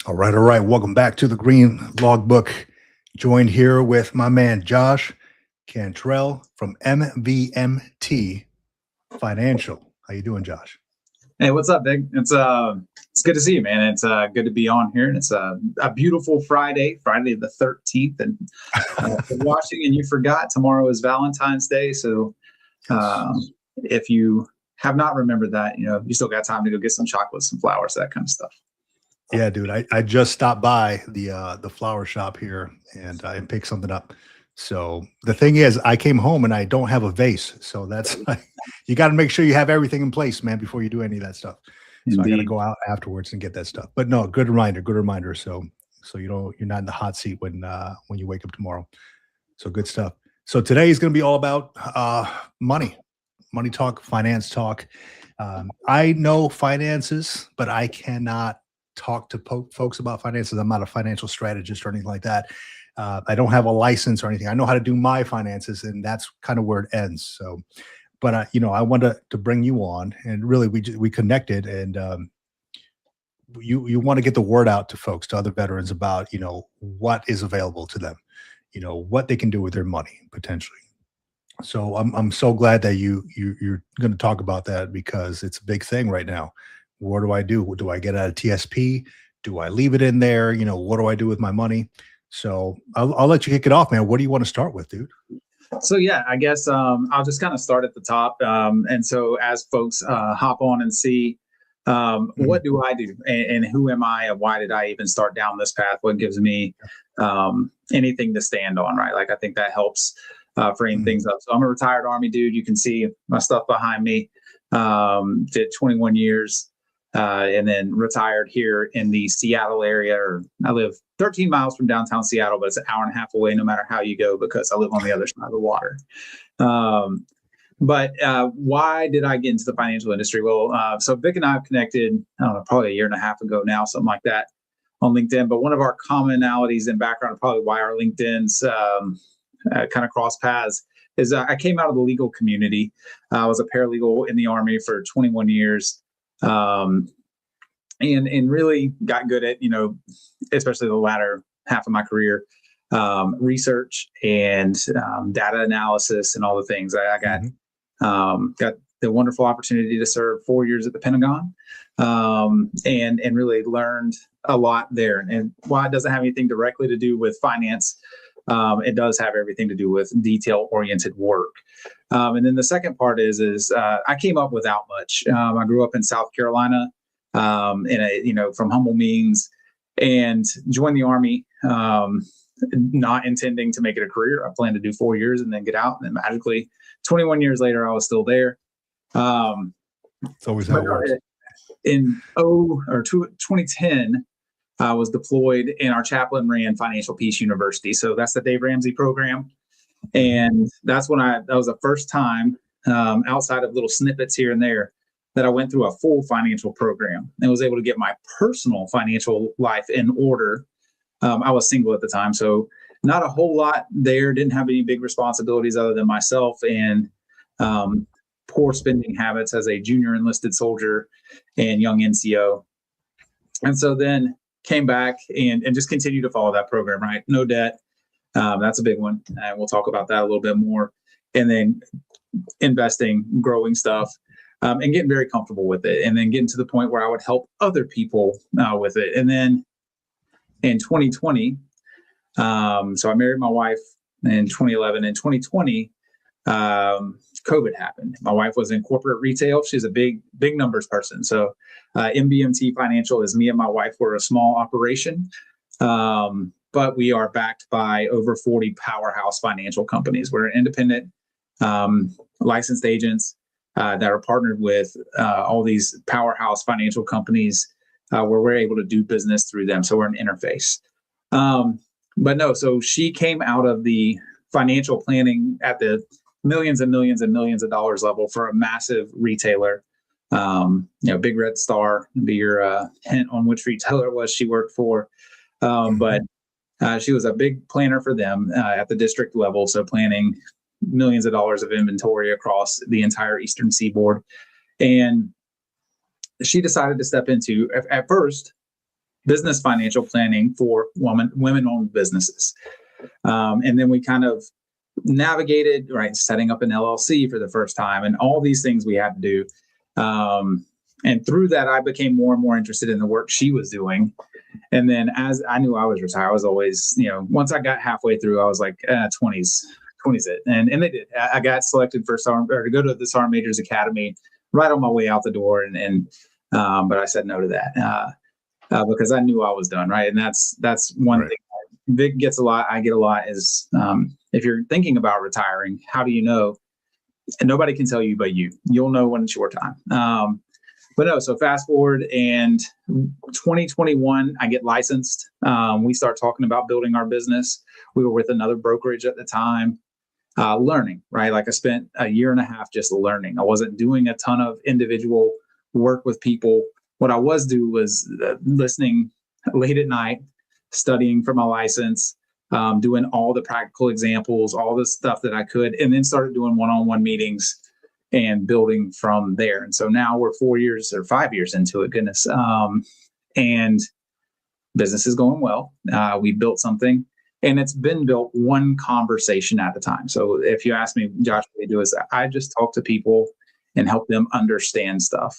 All right, all right. Welcome back to the Green Logbook. Joined here with my man Josh Cantrell from MVMT Financial. How you doing, Josh? Hey, what's up, Vic? It's good to see you, man. It's good to be on here, and it's a beautiful Friday, Friday the 13th, and for watching. And you forgot tomorrow is Valentine's Day, so if you have not remembered that, you still got time to go get some chocolates, some flowers, that kind of stuff. Yeah, dude. I just stopped by the flower shop here and I picked something up. So the thing is, I came home and I don't have a vase. So that's you got to make sure you have everything in place, man, before you do any of that stuff. So I got to Indeed. go out afterwards and get that stuff. But no, good reminder, good reminder. So you're not in the hot seat when you wake up tomorrow. So good stuff. So today is going to be all about money talk, finance talk. I know finances, but I cannot talk to folks about finances. I'm not a financial strategist or anything like that. I don't have a license or anything. I know how to do my finances, and that's kind of where it ends. So, but I wanted to bring you on, and really we connected, and you want to get the word out to folks, to other veterans about what is available to them, what they can do with their money potentially. So I'm so glad that you're going to talk about that because it's a big thing right now. What do I do? Do I get out of TSP? Do I leave it in there? What do I do with my money? So I'll let you kick it off, man. What do you want to start with, dude? So yeah, I guess I'll just kind of start at the top, and so as folks hop on and see what do I do and who am I and why did I even start down this path? What gives me anything to stand on, right? Like I think that helps frame things up. So I'm a retired Army dude. You can see my stuff behind me. Did 21 years. And then retired here in the Seattle area. I live 13 miles from downtown Seattle, but it's an hour and a half away no matter how you go because I live on the other side of the water. But why did I get into the financial industry? Well, so Vic and I have connected, I don't know, probably a year and a half ago now, something like that on LinkedIn. But one of our commonalities in background, probably why our LinkedIn's kind of cross paths, is I came out of the legal community. I was a paralegal in the Army for 21 years. And really got good at, especially the latter half of my career, research and data analysis and all the things. I got the wonderful opportunity to serve 4 years at the Pentagon, and really learned a lot there. And while it doesn't have anything directly to do with finance, it does have everything to do with detail-oriented work. And then the second part is I came up without much. I grew up in South Carolina, from humble means, and joined the Army, not intending to make it a career. I planned to do 4 years and then get out. And then magically, 21 years later, I was still there. It's always how it works. In 2010. I was deployed, and our chaplain ran Financial Peace University. So that's the Dave Ramsey program. And that's when that was the first time, outside of little snippets here and there, that I went through a full financial program and was able to get my personal financial life in order. I was single at the time, so not a whole lot there. Didn't have any big responsibilities other than myself and poor spending habits as a junior enlisted soldier and young NCO. And so then came back and just continued to follow that program, right? No debt. That's a big one. And we'll talk about that a little bit more. And then investing, growing stuff, and getting very comfortable with it. And then getting to the point where I would help other people with it. And then in 2020, so I married my wife in 2011. In 2020, COVID happened. My wife was in corporate retail. She's a big numbers person. So MVMT Financial is me and my wife. We're a small operation, but we are backed by over 40 powerhouse financial companies. We're independent licensed agents that are partnered with all these powerhouse financial companies where we're able to do business through them. So we're an interface. But no, so she came out of the financial planning at the millions and millions and millions of dollars level for a massive retailer. Big Red Star would be your hint on which retailer it was she worked for. But she was a big planner for them at the district level. So planning millions of dollars of inventory across the entire Eastern Seaboard. And she decided to step into, at first, business financial planning for women-owned businesses. And then we kind of navigated, right, setting up an LLC for the first time and all these things we had to do. And through that, I became more and more interested in the work she was doing. And then as I knew I was retired, I was always, once I got halfway through, I was like, 20s it. And they did. I got selected for to go to the Sergeant Major's Academy right on my way out the door. But I said no to that because I knew I was done. Right. And that's one Right. thing Vic gets a lot. I get a lot is if you're thinking about retiring, how do you know? And nobody can tell you but you. You'll know when it's your time. But no, so fast forward and 2021, I get licensed. We start talking about building our business. We were with another brokerage at the time, learning, right? Like I spent a year and a half just learning. I wasn't doing a ton of individual work with people. What I was doing was listening late at night, studying for my license, doing all the practical examples, all the stuff that I could, and then started doing one-on-one meetings and building from there. And so now we're 5 years into it, goodness. And business is going well. We built something and it's been built one conversation at a time. So if you ask me, Josh, what I do is I just talk to people and help them understand stuff.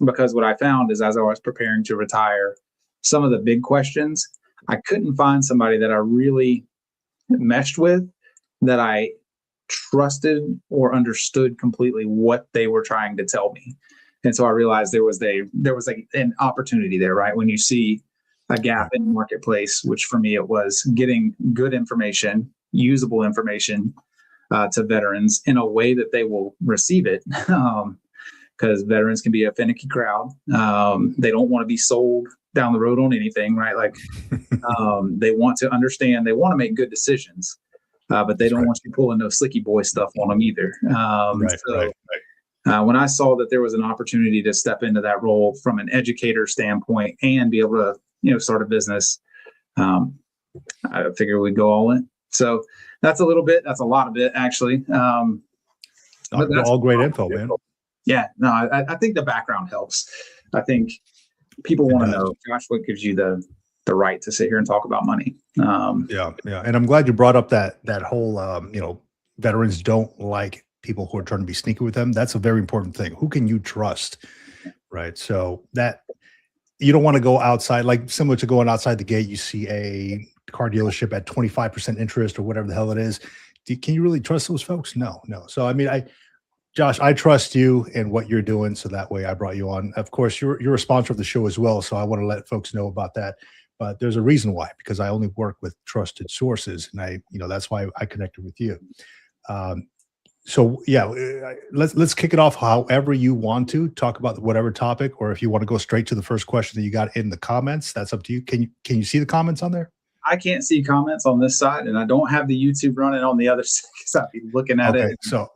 Because what I found is as I was preparing to retire, some of the big questions, I couldn't find somebody that I really meshed with, that I trusted or understood completely what they were trying to tell me. And so I realized there was an opportunity there, right? When you see a gap in the marketplace, which for me, it was getting good information, usable information to veterans in a way that they will receive it. Because veterans can be a finicky crowd. They don't want to be sold down the road on anything, right? Like they want to understand, they want to make good decisions. But they don't want you pulling no slicky boy stuff on them either. When I saw that there was an opportunity to step into that role from an educator standpoint and be able to, start a business, I figured we'd go all in. So that's a little bit. That's a lot of it, actually. But that's all great info, man. Yeah, no, I think the background helps. I think people want to know, Josh, what gives you the right to sit here and talk about money. Yeah. And I'm glad you brought up that whole, veterans don't like people who are trying to be sneaky with them. That's a very important thing. Who can you trust? Right. So that you don't want to go outside, like similar to going outside the gate, you see a car dealership at 25% interest or whatever the hell it is. Can you really trust those folks? No. So, I mean, Josh, I trust you and what you're doing. So that way I brought you on. Of course, you're a sponsor of the show as well. So I want to let folks know about that. But there's a reason why, because I only work with trusted sources, and that's why I connected with you. So yeah, let's kick it off however you want to talk about whatever topic, or if you want to go straight to the first question that you got in the comments, that's up to you. Can you see the comments on there? I can't see comments on this side, and I don't have the YouTube running on the other side because I'll be looking at it. So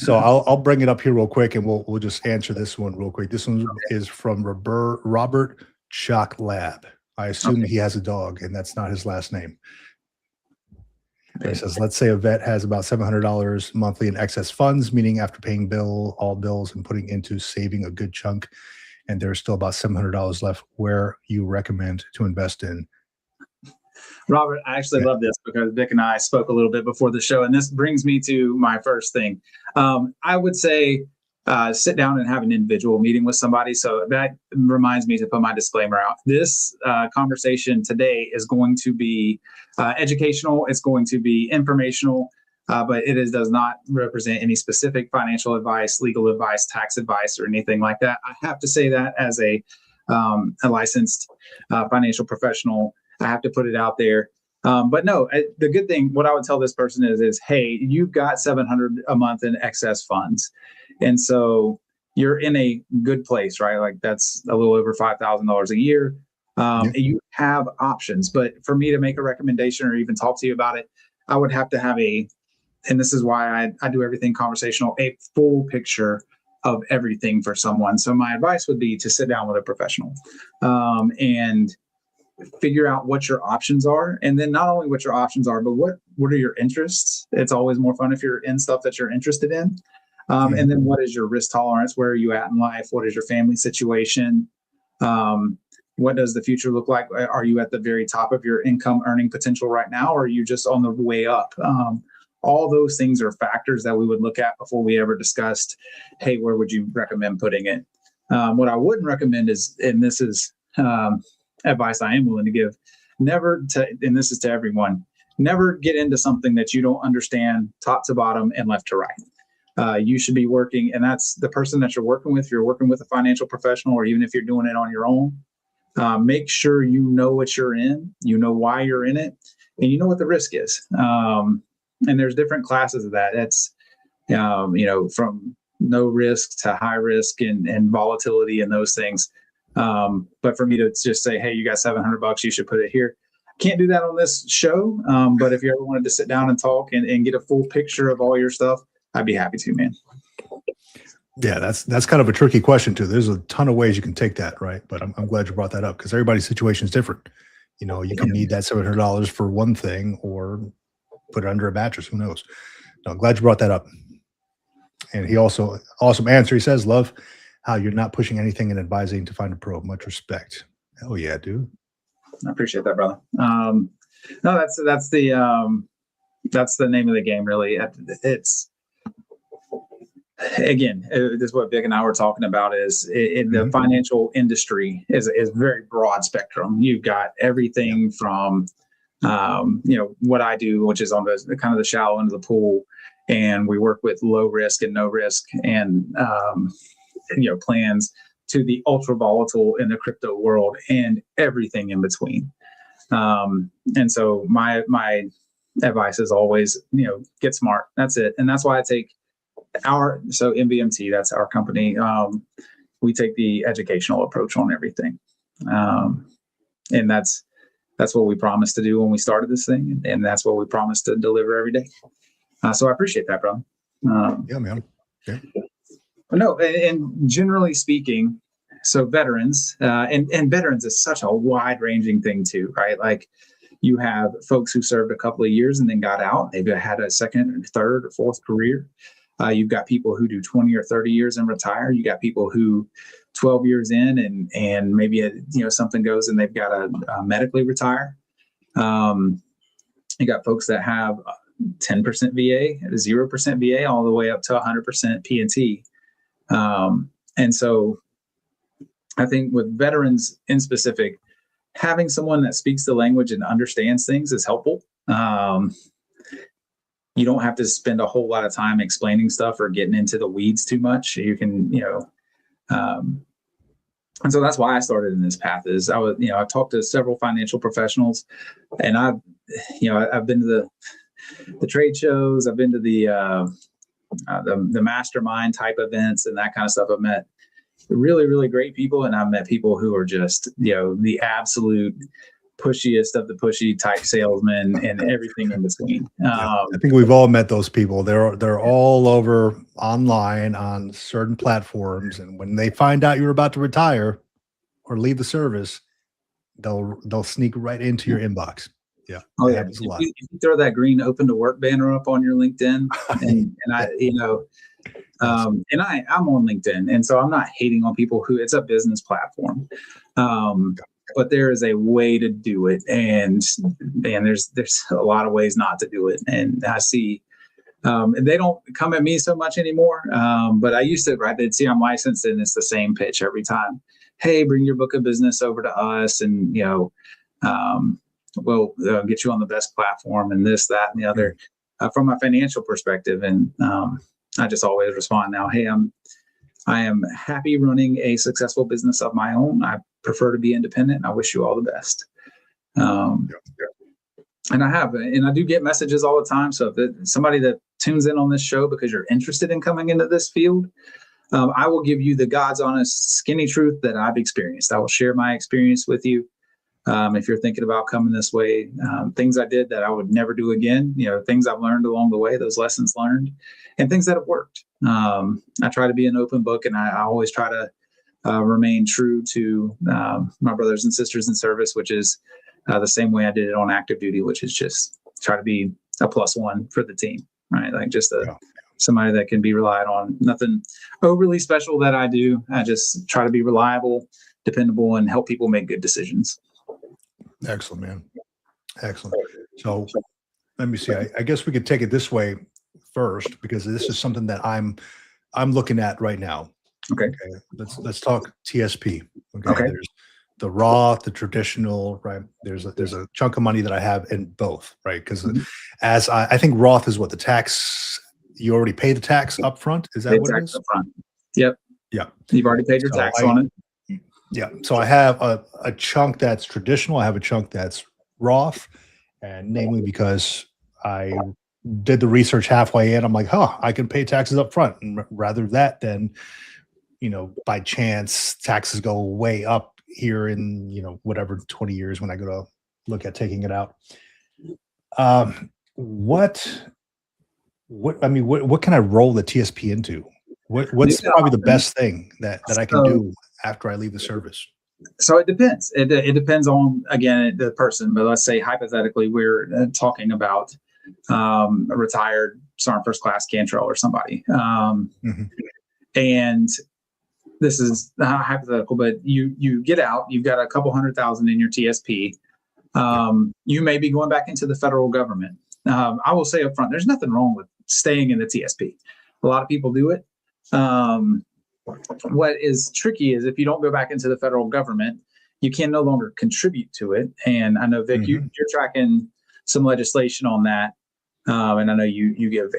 I'll bring it up here real quick, and we'll just answer this one real quick. This one is from Robert Chalk Lab. I assume he has a dog, and that's not his last name. It says, let's say a vet has about $700 monthly in excess funds, meaning after paying all bills and putting into saving a good chunk, and there's still about $700 left, where you recommend to invest in. Robert, I actually love this because Vic and I spoke a little bit before the show, and this brings me to my first thing. I would say sit down and have an individual meeting with somebody. So that reminds me to put my disclaimer out. This conversation today is going to be educational. It's going to be informational, but it does not represent any specific financial advice, legal advice, tax advice, or anything like that. I have to say that as a licensed financial professional, I have to put it out there. But no, the good thing, what I would tell this person is, hey, you've got $700 a month in excess funds. And so you're in a good place, right? Like that's a little over $5,000 a year. You have options, but for me to make a recommendation or even talk to you about it, I would have to have and this is why I do everything conversational, a full picture of everything for someone. So my advice would be to sit down with a professional and figure out what your options are. And then not only what your options are, but what are your interests? It's always more fun if you're in stuff that you're interested in. And then what is your risk tolerance? Where are you at in life? What is your family situation? what does the future look like? Are you at the very top of your income earning potential right now, or are you just on the way up? All those things are factors that we would look at before we ever discussed, hey, where would you recommend putting it? What I wouldn't recommend is, and this is advice I am willing to give, and this is to everyone, never get into something that you don't understand top to bottom and left to right. You should be working, and that's the person that you're working with. If you're working with a financial professional, or even if you're doing it on your own, make sure you know what you're in, you know why you're in it, and you know what the risk is. And there's different classes of that. It's, from no risk to high risk and volatility and those things. But for me to just say, hey, you got $700, you should put it here. Can't do that on this show. But if you ever wanted to sit down and talk and get a full picture of all your stuff, I'd be happy to, man. Yeah, that's kind of a tricky question too. There's a ton of ways you can take that, right? But I'm glad you brought that up, because everybody's situation is different. You can need that $700 for one thing, or put it under a mattress. Who knows? No, I'm glad you brought that up. And he also, awesome answer. He says, love how you're not pushing anything and advising to find a pro. Much respect. Hell yeah, dude. I appreciate that, brother. No, that's the name of the game, really. It's, again, this is what Vic and I were talking about, is the financial industry is very broad spectrum. You've got everything from, what I do, which is on the kind of the shallow end of the pool, and we work with low risk and no risk and, plans, to the ultra volatile in the crypto world and everything in between. And so my advice is always, get smart. That's it. And that's why I take so MVMT, that's our company. We take the educational approach on everything. And that's what we promised to do when we started this thing. And that's what we promised to deliver every day. So I appreciate that, bro. Yeah, man. Yeah. No, and generally speaking, so veterans, and veterans is such a wide ranging thing too, right? Like, you have folks who served a couple of years and then got out. They've had a second or third or fourth career. You've got people who do 20 or 30 years and retire. You got people who 12 years in and maybe something goes and they've got to medically retire. You got folks that have 10% VA, 0% VA, all the way up to 100% P&T. And so I think with veterans in specific, having someone that speaks the language and understands things is helpful. You don't have to spend a whole lot of time explaining stuff or getting into the weeds too much. You can, and so that's why I started in this path. Is I've talked to several financial professionals, and I've been to the trade shows. I've been to the mastermind type events and that kind of stuff. I've met really, really great people, and I've met people who are just, the absolute pushiest of the pushy type salesmen and everything in between. I think we've all met those people. They're all over online on certain platforms, and when they find out you're about to retire or leave the service, they'll sneak right into your inbox. Yeah. Oh yeah. If you throw that green open to work banner up on your LinkedIn, and I'm on LinkedIn, and so I'm not hating on people who, it's a business platform. But there is a way to do it, and there's a lot of ways not to do it. And I see, they don't come at me so much anymore. But I used to, right? They'd see I'm licensed, and it's the same pitch every time. Hey, bring your book of business over to us, and we'll get you on the best platform, and this, that, and the other, from a financial perspective. And I just always respond now, hey, I am happy running a successful business of my own. I prefer to be independent. I wish you all the best. And I do get messages all the time. So if somebody that tunes in on this show because you're interested in coming into this field, I will give you the God's honest, skinny truth that I've experienced. I will share my experience with you. If you're thinking about coming this way, things I did that I would never do again, things I've learned along the way, those lessons learned, and things that have worked. I try to be an open book, and I always try to remain true to my brothers and sisters in service, which is the same way I did it on active duty, which is just try to be a +1 for the team, right? Like just somebody that can be relied on. Nothing overly special that I do. I just try to be reliable, dependable, and help people make good decisions. Excellent, man. Excellent. So let me see. I guess we could take it this way first, because this is something that I'm looking at right now. Okay. Let's talk TSP. Okay. There's the Roth, the traditional, right? There's a chunk of money that I have in both, right? Because as I think Roth is what the tax, you already pay the tax up front. Is that what it is? Upfront. Yep. Yeah. You've already paid your tax on it. Yeah. So I have a chunk that's traditional. I have a chunk that's Roth, and namely because I did the research halfway in. I'm like, I can pay taxes up front, and rather that than, by chance taxes go way up here in, whatever 20 years when I go to look at taking it out. What can I roll the TSP into? What's probably the best thing that I can do after I leave the service? So it depends. It depends on, again, the person. But let's say hypothetically, we're talking about a retired Sergeant First Class Cantrell or somebody. And this is hypothetical, but you get out, you've got a couple $100,000 in your TSP. You may be going back into the federal government. I will say up front, there's nothing wrong with staying in the TSP. A lot of people do it. What is tricky is if you don't go back into the federal government, you can no longer contribute to it. And I know, Vic, you're tracking some legislation on that. And I know you give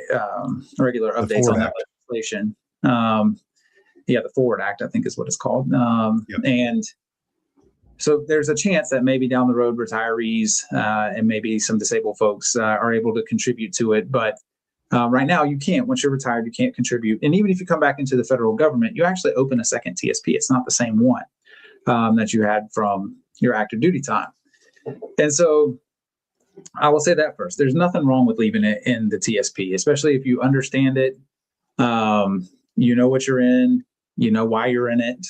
regular updates on that legislation. The Forward Act, I think is what it's called. And so there's a chance that maybe down the road, retirees and maybe some disabled folks are able to contribute to it. But right now, you can't. Once you're retired, you can't contribute. And even if you come back into the federal government, you actually open a second TSP. It's not the same one that you had from your active duty time. And so I will say that first. There's nothing wrong with leaving it in the TSP, especially if you understand it. You know what you're in. You know why you're in it.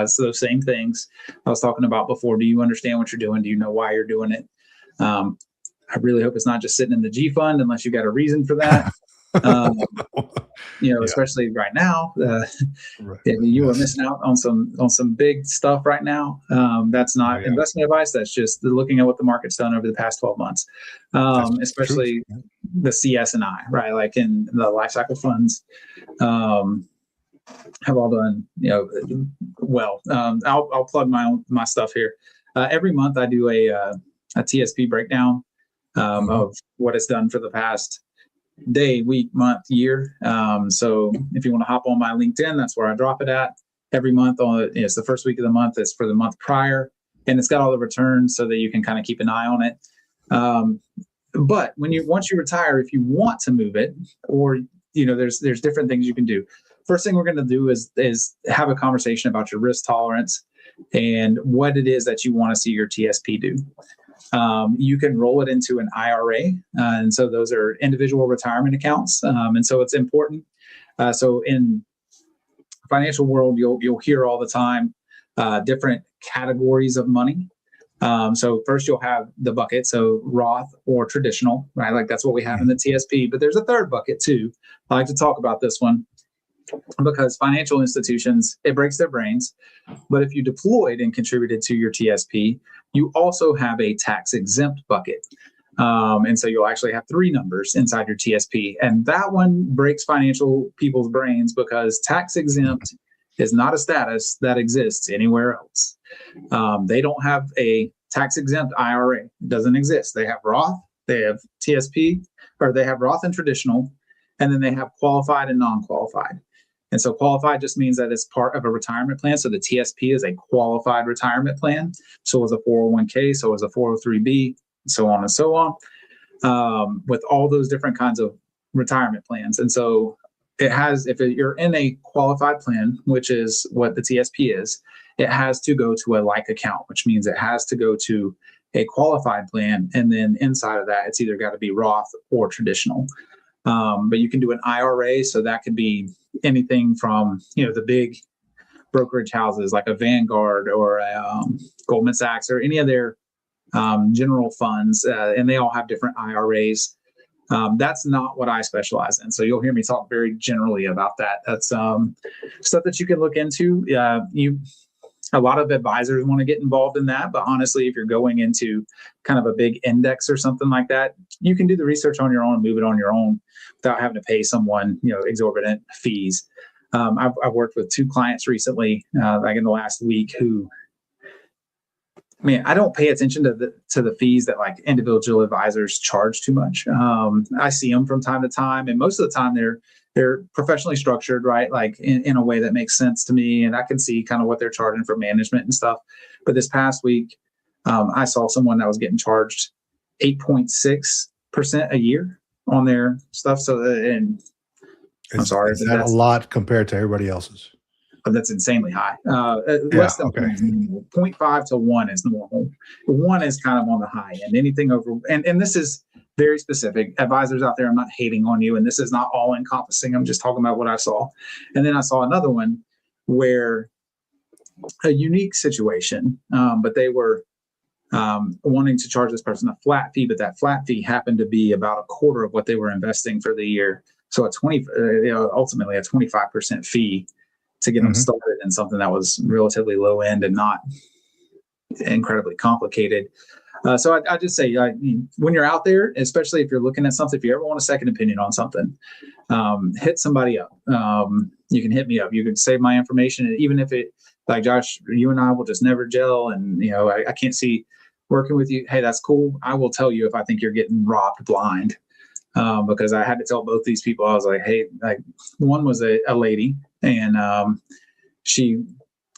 So those same things I was talking about before. Do you understand what you're doing? Do you know why you're doing it? I really hope it's not just sitting in the G fund unless you got a reason for that. Especially right now, you are missing out on some big stuff right now. That's not investment advice. That's just looking at what the market's done over the past 12 months, especially the CS&I, right? Like in the life cycle funds, have all done, well. I'll plug my stuff here. Every month I do a TSP breakdown of what it's done for the past day, week, month, year. So if you want to hop on my LinkedIn, that's where I drop it at every month. It's the first week of the month. It's for the month prior, and it's got all the returns so that you can kind of keep an eye on it. But once you retire, if you want to move it, or there's different things you can do. First thing we're going to do is have a conversation about your risk tolerance and what it is that you want to see your TSP do. You can roll it into an IRA, and so those are individual retirement accounts. And so it's important. So in financial world, you'll hear all the time different categories of money. So first you'll have the bucket, so Roth or traditional, right? Like that's what we have in the TSP. But there's a third bucket too. I like to talk about this one because financial institutions, it breaks their brains. But if you deployed and contributed to your TSP, you also have a tax exempt bucket. And so you'll actually have 3 numbers inside your TSP. And that one breaks financial people's brains because tax exempt is not a status that exists anywhere else. They don't have a tax exempt IRA. It doesn't exist. They have Roth, they have TSP, or they have Roth and traditional, and then they have qualified and non-qualified. And so qualified just means that it's part of a retirement plan. So the TSP is a qualified retirement plan. So is a 401k, so is a 403b, so on and so on, with all those different kinds of retirement plans. And so it has, if you're in a qualified plan, which is what the TSP is, it has to go to a like account, which means it has to go to a qualified plan. And then inside of that, it's either got to be Roth or traditional. But you can do an IRA. So that could be anything from, the big brokerage houses like a Vanguard or a Goldman Sachs or any of their general funds. And they all have different IRAs. That's not what I specialize in. So you'll hear me talk very generally about that. That's stuff that you can look into. A lot of advisors want to get involved in that, but honestly, if you're going into kind of a big index or something like that, you can do the research on your own and move it on your own without having to pay someone, exorbitant fees. I've worked with 2 clients recently, like in the last week, who, I don't pay attention to the fees that like individual advisors charge too much. I see them from time to time, and most of the time they're professionally structured, right? Like in a way that makes sense to me, and I can see kind of what they're charging for management and stuff. But this past week, I saw someone that was getting charged 8.6% a year on their stuff. So, and I'm sorry, is that a lot compared to everybody else's? That's insanely high. Yeah, Less than okay. 1 is normal. 0.5 to 1 is normal. 1 is kind of on the high end. Anything over, and this is very specific. Advisors out there, I'm not hating on you, and this is not all encompassing. I'm just talking about what I saw. And then I saw another one where a unique situation, but they were wanting to charge this person a flat fee, but that flat fee happened to be about a quarter of what they were investing for the year. So ultimately a 25% fee to get them started in something that was relatively low end and not incredibly complicated. So I just say, when you're out there, especially if you're looking at something, if you ever want a second opinion on something, hit somebody up. You can hit me up. You can save my information. And even if it, like Josh, you and I will just never gel, and I can't see working with you. Hey, that's cool. I will tell you if I think you're getting robbed blind. Because I had to tell both these people, I was like, hey, like one was a lady, and she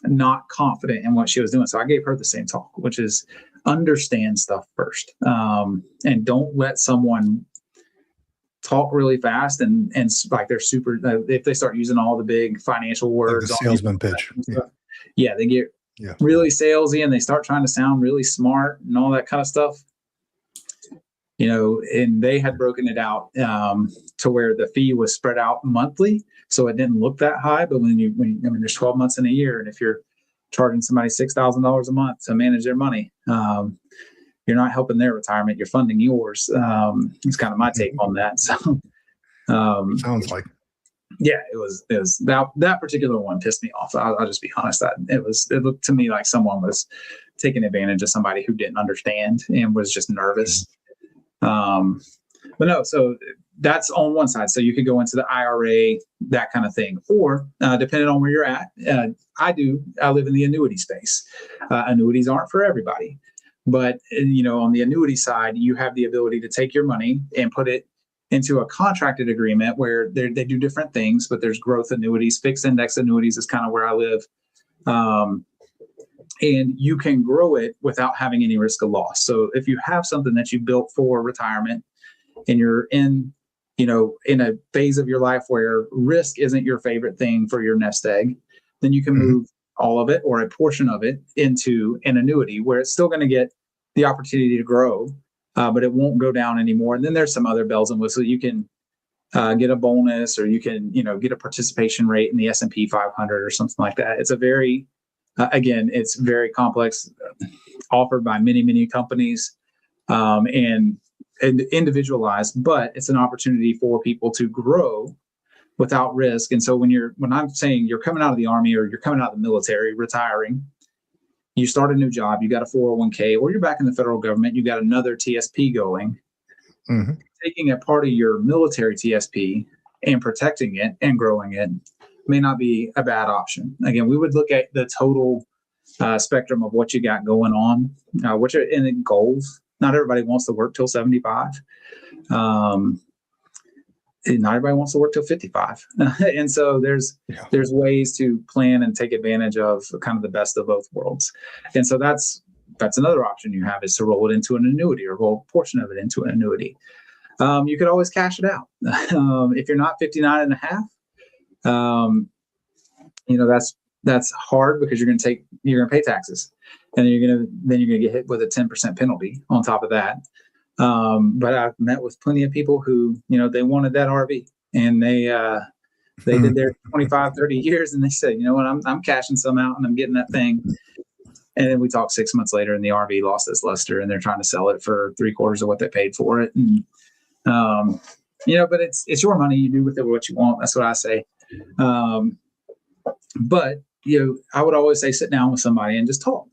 not confident in what she was doing. So I gave her the same talk, which is understand stuff first, and don't let someone talk really fast and like they're super. If they start using all the big financial words, like the salesman pitch. Yeah, they get really salesy and they start trying to sound really smart and all that kind of stuff. And they had broken it out to where the fee was spread out monthly, so it didn't look that high. But when there's 12 months in a year, and if you're charging somebody $6,000 a month to manage their money, you're not helping their retirement; you're funding yours. It's kind of my take on that. So, sounds like, yeah, it was that particular one pissed me off. I'll just be honest. It looked to me like someone was taking advantage of somebody who didn't understand and was just nervous. But no, so that's on one side. So you could go into the IRA, that kind of thing, or depending on where you're at, I live in the annuity space. Annuities aren't for everybody, but on the annuity side, you have the ability to take your money and put it into a contracted agreement where they do different things, but there's growth annuities, fixed index annuities is kind of where I live. And you can grow it without having any risk of loss. So if you have something that you built for retirement and you're in a phase of your life where risk isn't your favorite thing for your nest egg, then you can move all of it or a portion of it into an annuity where it's still going to get the opportunity to grow, but it won't go down anymore. And then there's some other bells and whistles. You can get a bonus, or you can, get a participation rate in the S&P 500 or something like that. It's a very again, it's very complex, offered by many, many companies, and individualized, but it's an opportunity for people to grow without risk. And so when I'm saying you're coming out of the Army or you're coming out of the military, retiring, you start a new job, you got a 401k, or you're back in the federal government, you got another TSP going, taking a part of your military TSP and protecting it and growing it may not be a bad option. Again, we would look at the total spectrum of what you got going on, which are in goals. Not everybody wants to work till 75. Not everybody wants to work till 55. And so there's ways to plan and take advantage of kind of the best of both worlds. And so that's another option you have, is to roll it into an annuity or roll a portion of it into an annuity. You could always cash it out. If you're not 59 and a half, that's hard because you're going to pay taxes, and then you're going to get hit with a 10% penalty on top of that. But I've met with plenty of people who, they wanted that RV, and they did their 25, 30 years, and they said, you know what, I'm cashing some out and I'm getting that thing. And then we talked 6 months later and the RV lost its luster and they're trying to sell it for 3/4 of what they paid for it. And, but it's your money. You do with it what you want. That's what I say. But I would always say sit down with somebody and just talk,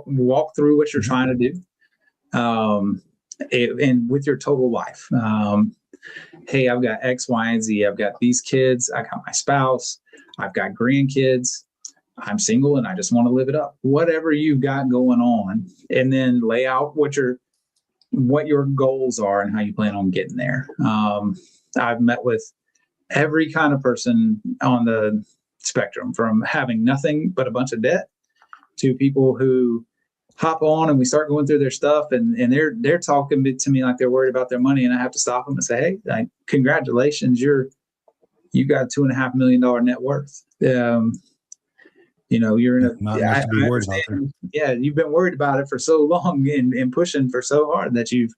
walk through what you're trying to do. And with your total life. Hey, I've got X, Y, and Z. I've got these kids. I got my spouse. I've got grandkids. I'm single and I just want to live it up. Whatever you've got going on, and then lay out what your goals are and how you plan on getting there. I've met with every kind of person on the spectrum, from having nothing but a bunch of debt to people who hop on and we start going through their stuff and they're talking to me like they're worried about their money, and I have to stop them and say, hey, congratulations, you got $2.5 million net worth. You're in a not much to be worried about there. Yeah, you've been worried about it for so long and pushing for so hard that you've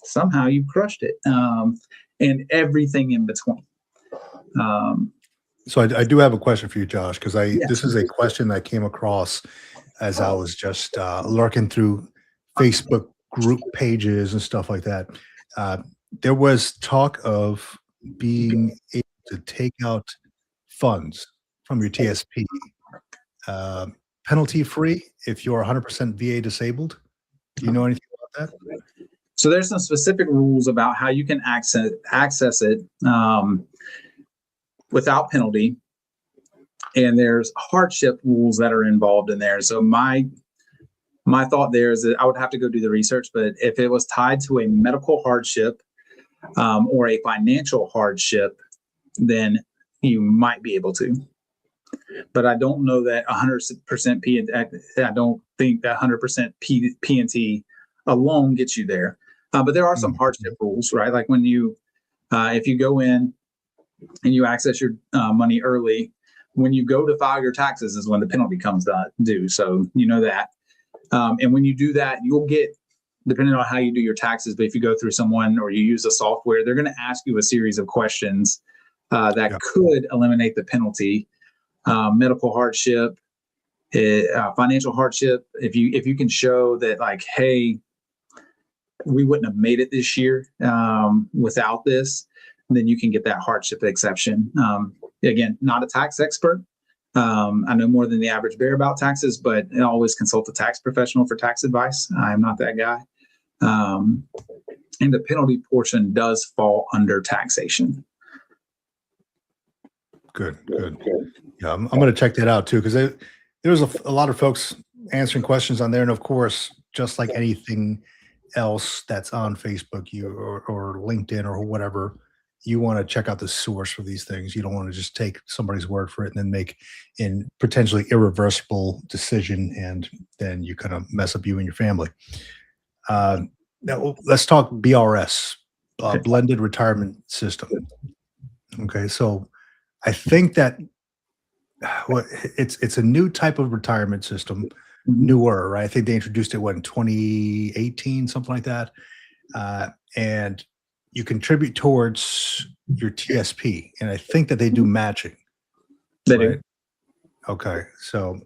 somehow you've crushed it, and everything in between. So I do have a question for you, Josh, because Yeah. this is a question I came across as I was just lurking through Facebook group pages and stuff like that. There was talk of being able to take out funds from your TSP, penalty free if you're 100% VA disabled. Do you know anything about that? So there's some specific rules about how you can access it without penalty. And there's hardship rules that are involved in there. So my thought there is that I would have to go do the research, but if it was tied to a medical hardship or a financial hardship, then you might be able to. But I don't know that 100% P. I don't think that 100% P&T alone gets you there. But there are some hardship rules, right? Like when if you go in and you access your money early, when you go to file your taxes is when the penalty comes due. So you know that. And when you do that, you'll get, depending on how you do your taxes, but if you go through someone or you use a software, they're going to ask you a series of questions that could eliminate the penalty. Medical hardship, financial hardship. If you can show that, like, hey, we wouldn't have made it this year without this, then you can get that hardship exception. Again, not a tax expert. I know more than the average bear about taxes, but I always consult a tax professional for tax advice. I'm not that guy. And the penalty portion does fall under taxation. Good. Yeah, I'm going to check that out too, because there's a lot of folks answering questions on there, and of course, just like anything else that's on Facebook, or LinkedIn or whatever, you want to check out the source for these things. You don't want to just take somebody's word for it and then make an potentially irreversible decision, and then you kind of mess up you and your family. Now let's talk BRS, blended retirement system. Okay, so I think that it's a new type of retirement system, newer, right? I think they introduced it in 2018, something like that, and you contribute towards your TSP, and I think that they do matching. They right? do. Okay, so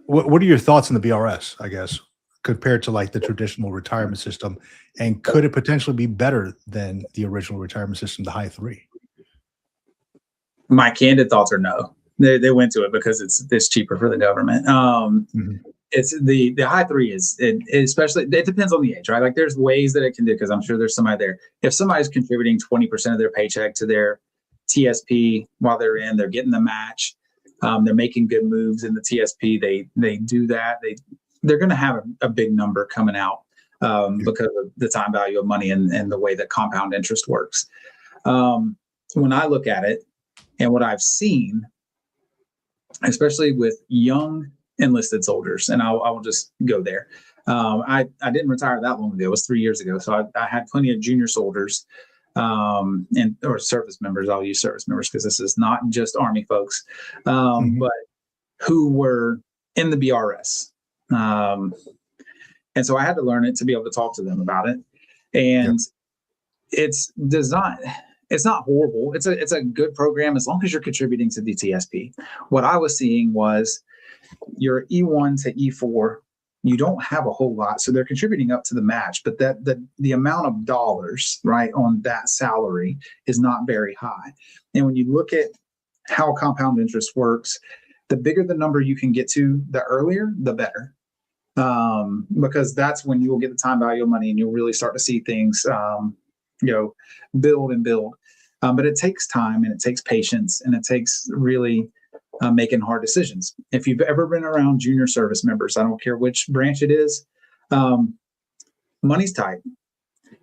what are your thoughts on the BRS, I guess, compared to like the traditional retirement system, and could it potentially be better than the original retirement system, the high three? My candid thoughts are no. They went to it because it's cheaper for the government. It's the high three especially, it depends on the age, right? Like there's ways that it can do, because I'm sure there's somebody there. If somebody's contributing 20% of their paycheck to their TSP while they're getting the match, they're making good moves in the TSP, they do that. They're going to have a big number coming out because of the time value of money and the way that compound interest works. When I look at it and what I've seen, especially with young enlisted soldiers, and I will just go there. I didn't retire that long ago. It was 3 years ago. So I had plenty of junior soldiers or service members. I'll use service members because this is not just Army folks, but who were in the BRS. And so I had to learn it to be able to talk to them about it. And it's designed. It's not horrible. It's a good program as long as you're contributing to the TSP. What I was seeing was your E1 to E4, you don't have a whole lot. So they're contributing up to the match, but the amount of dollars, right, on that salary is not very high. And when you look at how compound interest works, the bigger the number you can get to, the earlier, the better. Because that's when you will get the time value of money and you'll really start to see things, build and build. But it takes time and it takes patience and it takes really making hard decisions. If you've ever been around junior service members, I don't care which branch it is, money's tight.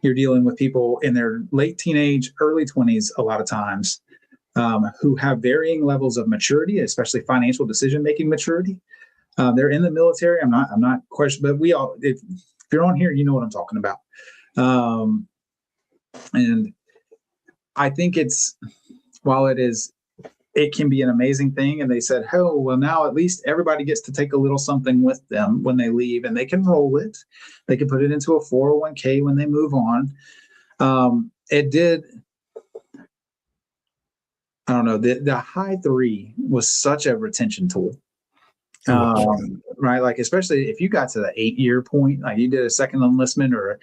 You're dealing with people in their late teenage, early 20s, a lot of times, who have varying levels of maturity, especially financial decision-making maturity. They're in the military. I'm not questioning, but we all, if you're on here, you know what I'm talking about. And I think while it can be an amazing thing. And they said, oh, well, now at least everybody gets to take a little something with them when they leave, and they can roll it. They can put it into a 401k when they move on. It did. I don't know. The high 3 was such a retention tool. Right. Like, especially if you got to the 8-year point, like you did a second enlistment, or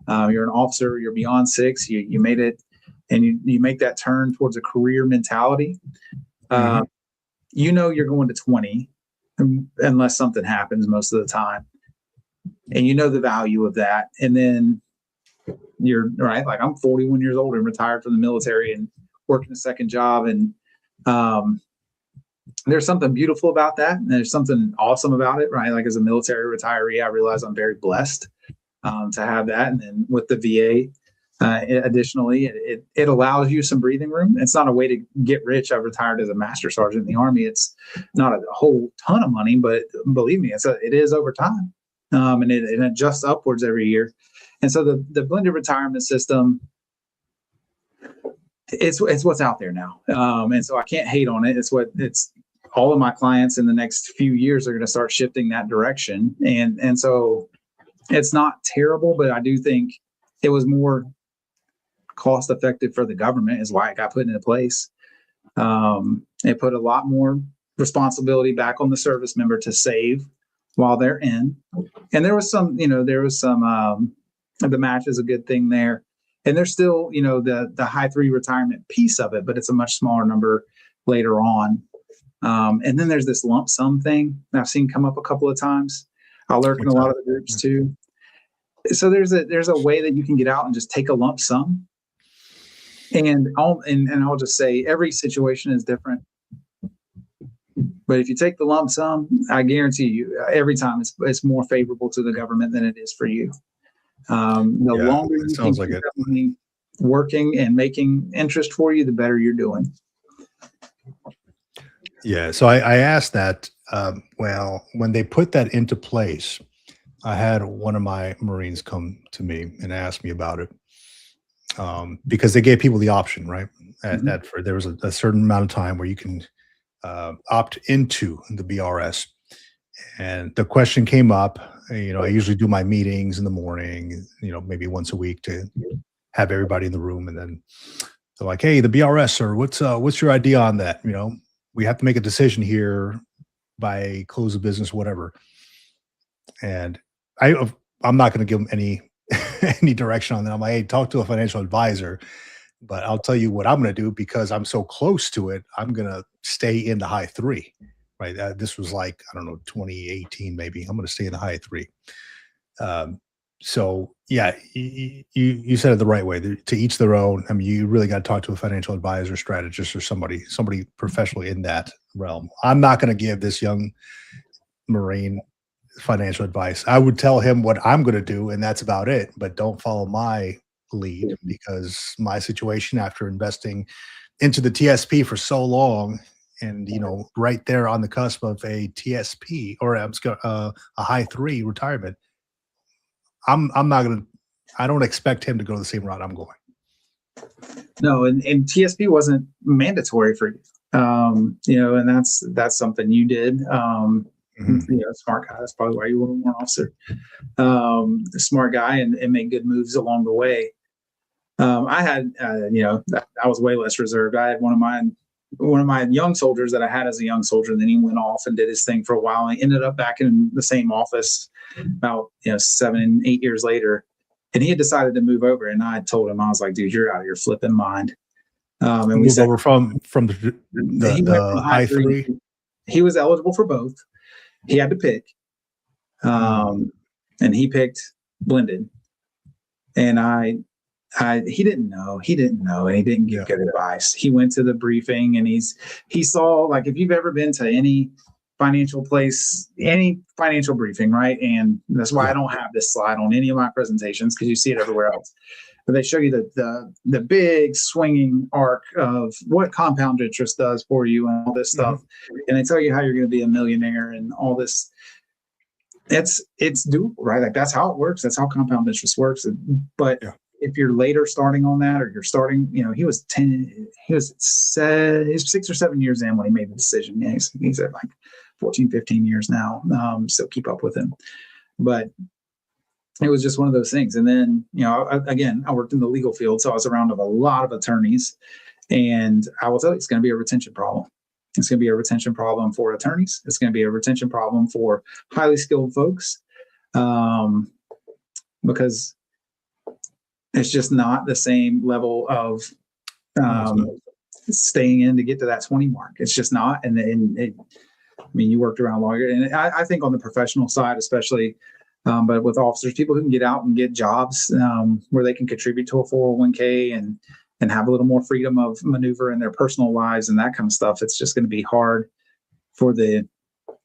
you're an officer, you're beyond 6, you made it, and you make that turn towards a career mentality. You're going to 20 unless something happens most of the time. And you know the value of that. And then you're right. Like, I'm 41 years old and retired from the military and working a second job. And there's something beautiful about that. And there's something awesome about it, right? Like, as a military retiree, I realize I'm very blessed to have that. And then with the VA, additionally, it allows you some breathing room. It's not a way to get rich. I've retired as a master sergeant in the Army. It's not a whole ton of money, but believe me, it is over time. And it adjusts upwards every year. And so the blended retirement system, it's what's out there now. And so I can't hate on it. It's all of my clients in the next few years are going to start shifting that direction. And so it's not terrible, but I do think it was more cost effective for the government, is why it got put into place. It put a lot more responsibility back on the service member to save while they're in. And there was some, the match is a good thing there. And there's still, the high 3 retirement piece of it, but it's a much smaller number later on. And then there's this lump sum thing that I've seen come up a couple of times. I'll lurk in a lot of the groups too. So there's a way that you can get out and just take a lump sum. And I'll just say every situation is different. But if you take the lump sum, I guarantee you every time it's more favorable to the government than it is for you. The longer you can keep that money working and making interest for you, the better you're doing. Yeah. So I asked that, when they put that into place, I had one of my Marines come to me and ask me about it, because they gave people the option, right? There was a certain amount of time where you can opt into the BRS. And the question came up, I usually do my meetings in the morning, maybe once a week to have everybody in the room. And then they're like, hey, the BRS, or what's your idea on that? We have to make a decision here by close of business, whatever. And I'm not going to give them any direction on that. I'm like, hey, talk to a financial advisor. But I'll tell you what I'm going to do, because I'm so close to it. I'm going to stay in the high 3, right? This was like, I don't know, 2018 maybe. I'm going to stay in the high 3. So yeah, you said it the right way. To each their own. I mean, you really got to talk to a financial advisor, strategist, or somebody professionally in that realm. I'm not going to give this young Marine financial advice. I would tell him what I'm going to do, and that's about it. But don't follow my lead, because my situation, after investing into the TSP for so long, and right there on the cusp of a TSP, or a high 3 retirement, I'm not going to. I don't expect him to go the same route I'm going. No, and TSP wasn't mandatory for you, and that's something you did. Smart guy. That's probably why you were a warrant officer. Smart guy, and made good moves along the way. I had, I was way less reserved. I had one of my young soldiers that I had as a young soldier. And then he went off and did his thing for a while. And he ended up back in the same office about 7 and 8 years later. And he had decided to move over. And I told him, I was like, dude, you're out of your flipping mind. And we Moved said over from he went from the high high three. three. He was eligible for both. He had to pick, and he picked blended. And he didn't know, and he didn't get good advice. He went to the briefing, and he saw, like, if you've ever been to any financial place, any financial briefing, right? And that's why I don't have this slide on any of my presentations, because you see it everywhere else. But they show you the big swinging arc of what compound interest does for you and all this stuff. And they tell you how you're going to be a millionaire and all this. It's doable, right? Like, that's how it works. That's how compound interest works. But if you're later starting on that, or you're starting, he was 6 or 7 years in when he made the decision. Yeah, he's at like 14, 15 years now. Still keep up with him. But it was just one of those things. And then, I worked in the legal field, so I was around a lot of attorneys, and I will tell you, it's going to be a retention problem. It's going to be a retention problem for attorneys. It's going to be a retention problem for highly skilled folks, because it's just not the same level of staying in to get to that 20 mark. It's just not. You worked around longer, and I think on the professional side, especially, but with officers, people who can get out and get jobs where they can contribute to a 401k and have a little more freedom of maneuver in their personal lives and that kind of stuff. It's just going to be hard for the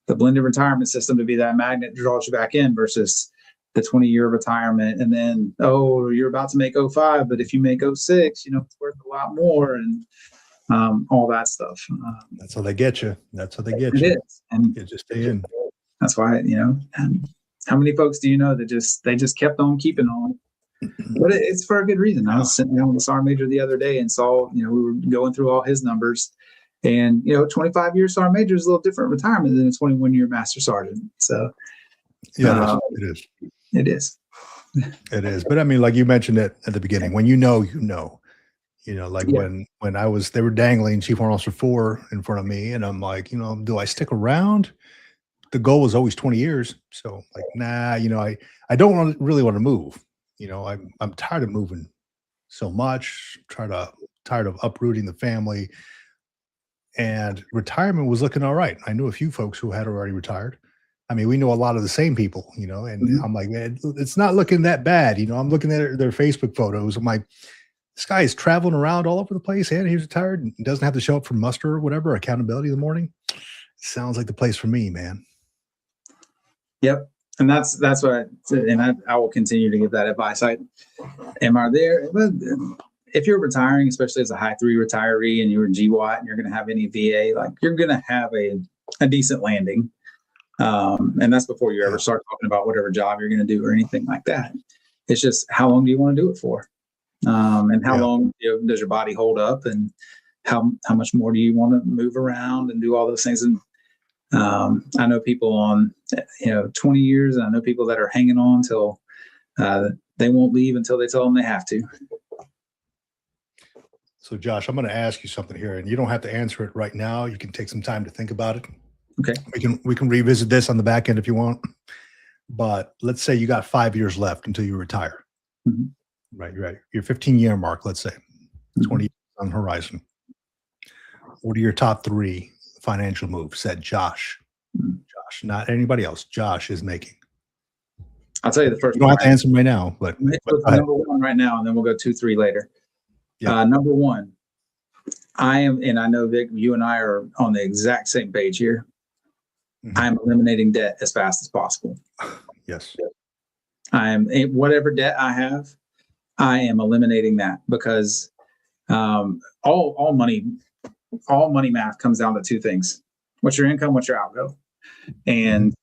blended retirement system to be that magnet that draws you back in versus the 20-year retirement. And then, you're about to make 05, but if you make 06, it's worth a lot more, and all that stuff. That's how they get you. It is. And you just stay in. That's why, and how many folks do you know that they just kept on keeping on? But it's for a good reason. I was sitting down with the sergeant major the other day and saw, we were going through all his numbers, and 25-year sergeant major is a little different retirement than a 21-year master sergeant. So it is. It is. It is. But I mean, like you mentioned it at the beginning, when when they were dangling Chief Warrant Officer 4 in front of me, and I'm like, do I stick around? The goal was always 20 years. So like, nah, I don't really want to move. I'm tired of moving so much, tired of uprooting the family, and retirement was looking all right. I knew a few folks who had already retired. I mean, we know a lot of the same people, and I'm like, man, it's not looking that bad. I'm looking at their Facebook photos. I'm like, this guy is traveling around all over the place, and he's retired and doesn't have to show up for muster or whatever, accountability in the morning. Sounds like the place for me, man. Yep. And that's what I will continue to give that advice. If you're retiring, especially as a high 3 retiree, and you're a GWAT and you're going to have any VA, like, you're going to have a decent landing. And that's before you ever start talking about whatever job you're going to do or anything like that. It's just, how long do you want to do it for? And how long does your body hold up, and how much more do you want to move around and do all those things? And I know people on 20 years, and I know people that are hanging on till they won't leave until they tell them they have to. So Josh, I'm going to ask you something here, and you don't have to answer it right now. You can take some time to think about it. Okay. We can revisit this on the back end if you want. But let's say you got 5 years left until you retire. Mm-hmm. Right. Your 15-year mark, let's say, 20 years on the horizon. What are your top 3 financial moves that Josh, not anybody else, Josh is making? I'll tell you the first. You don't have to answer them right now, but number 1 right now, and then we'll go 2, 3 later. Yeah. Number 1, I am, and I know Vic, you and I are on the exact same page here. Mm-hmm. I'm eliminating debt as fast as possible. Yes. Whatever debt I have, I am eliminating that, because all money math comes down to 2 things: what's your income, what's your outgo. And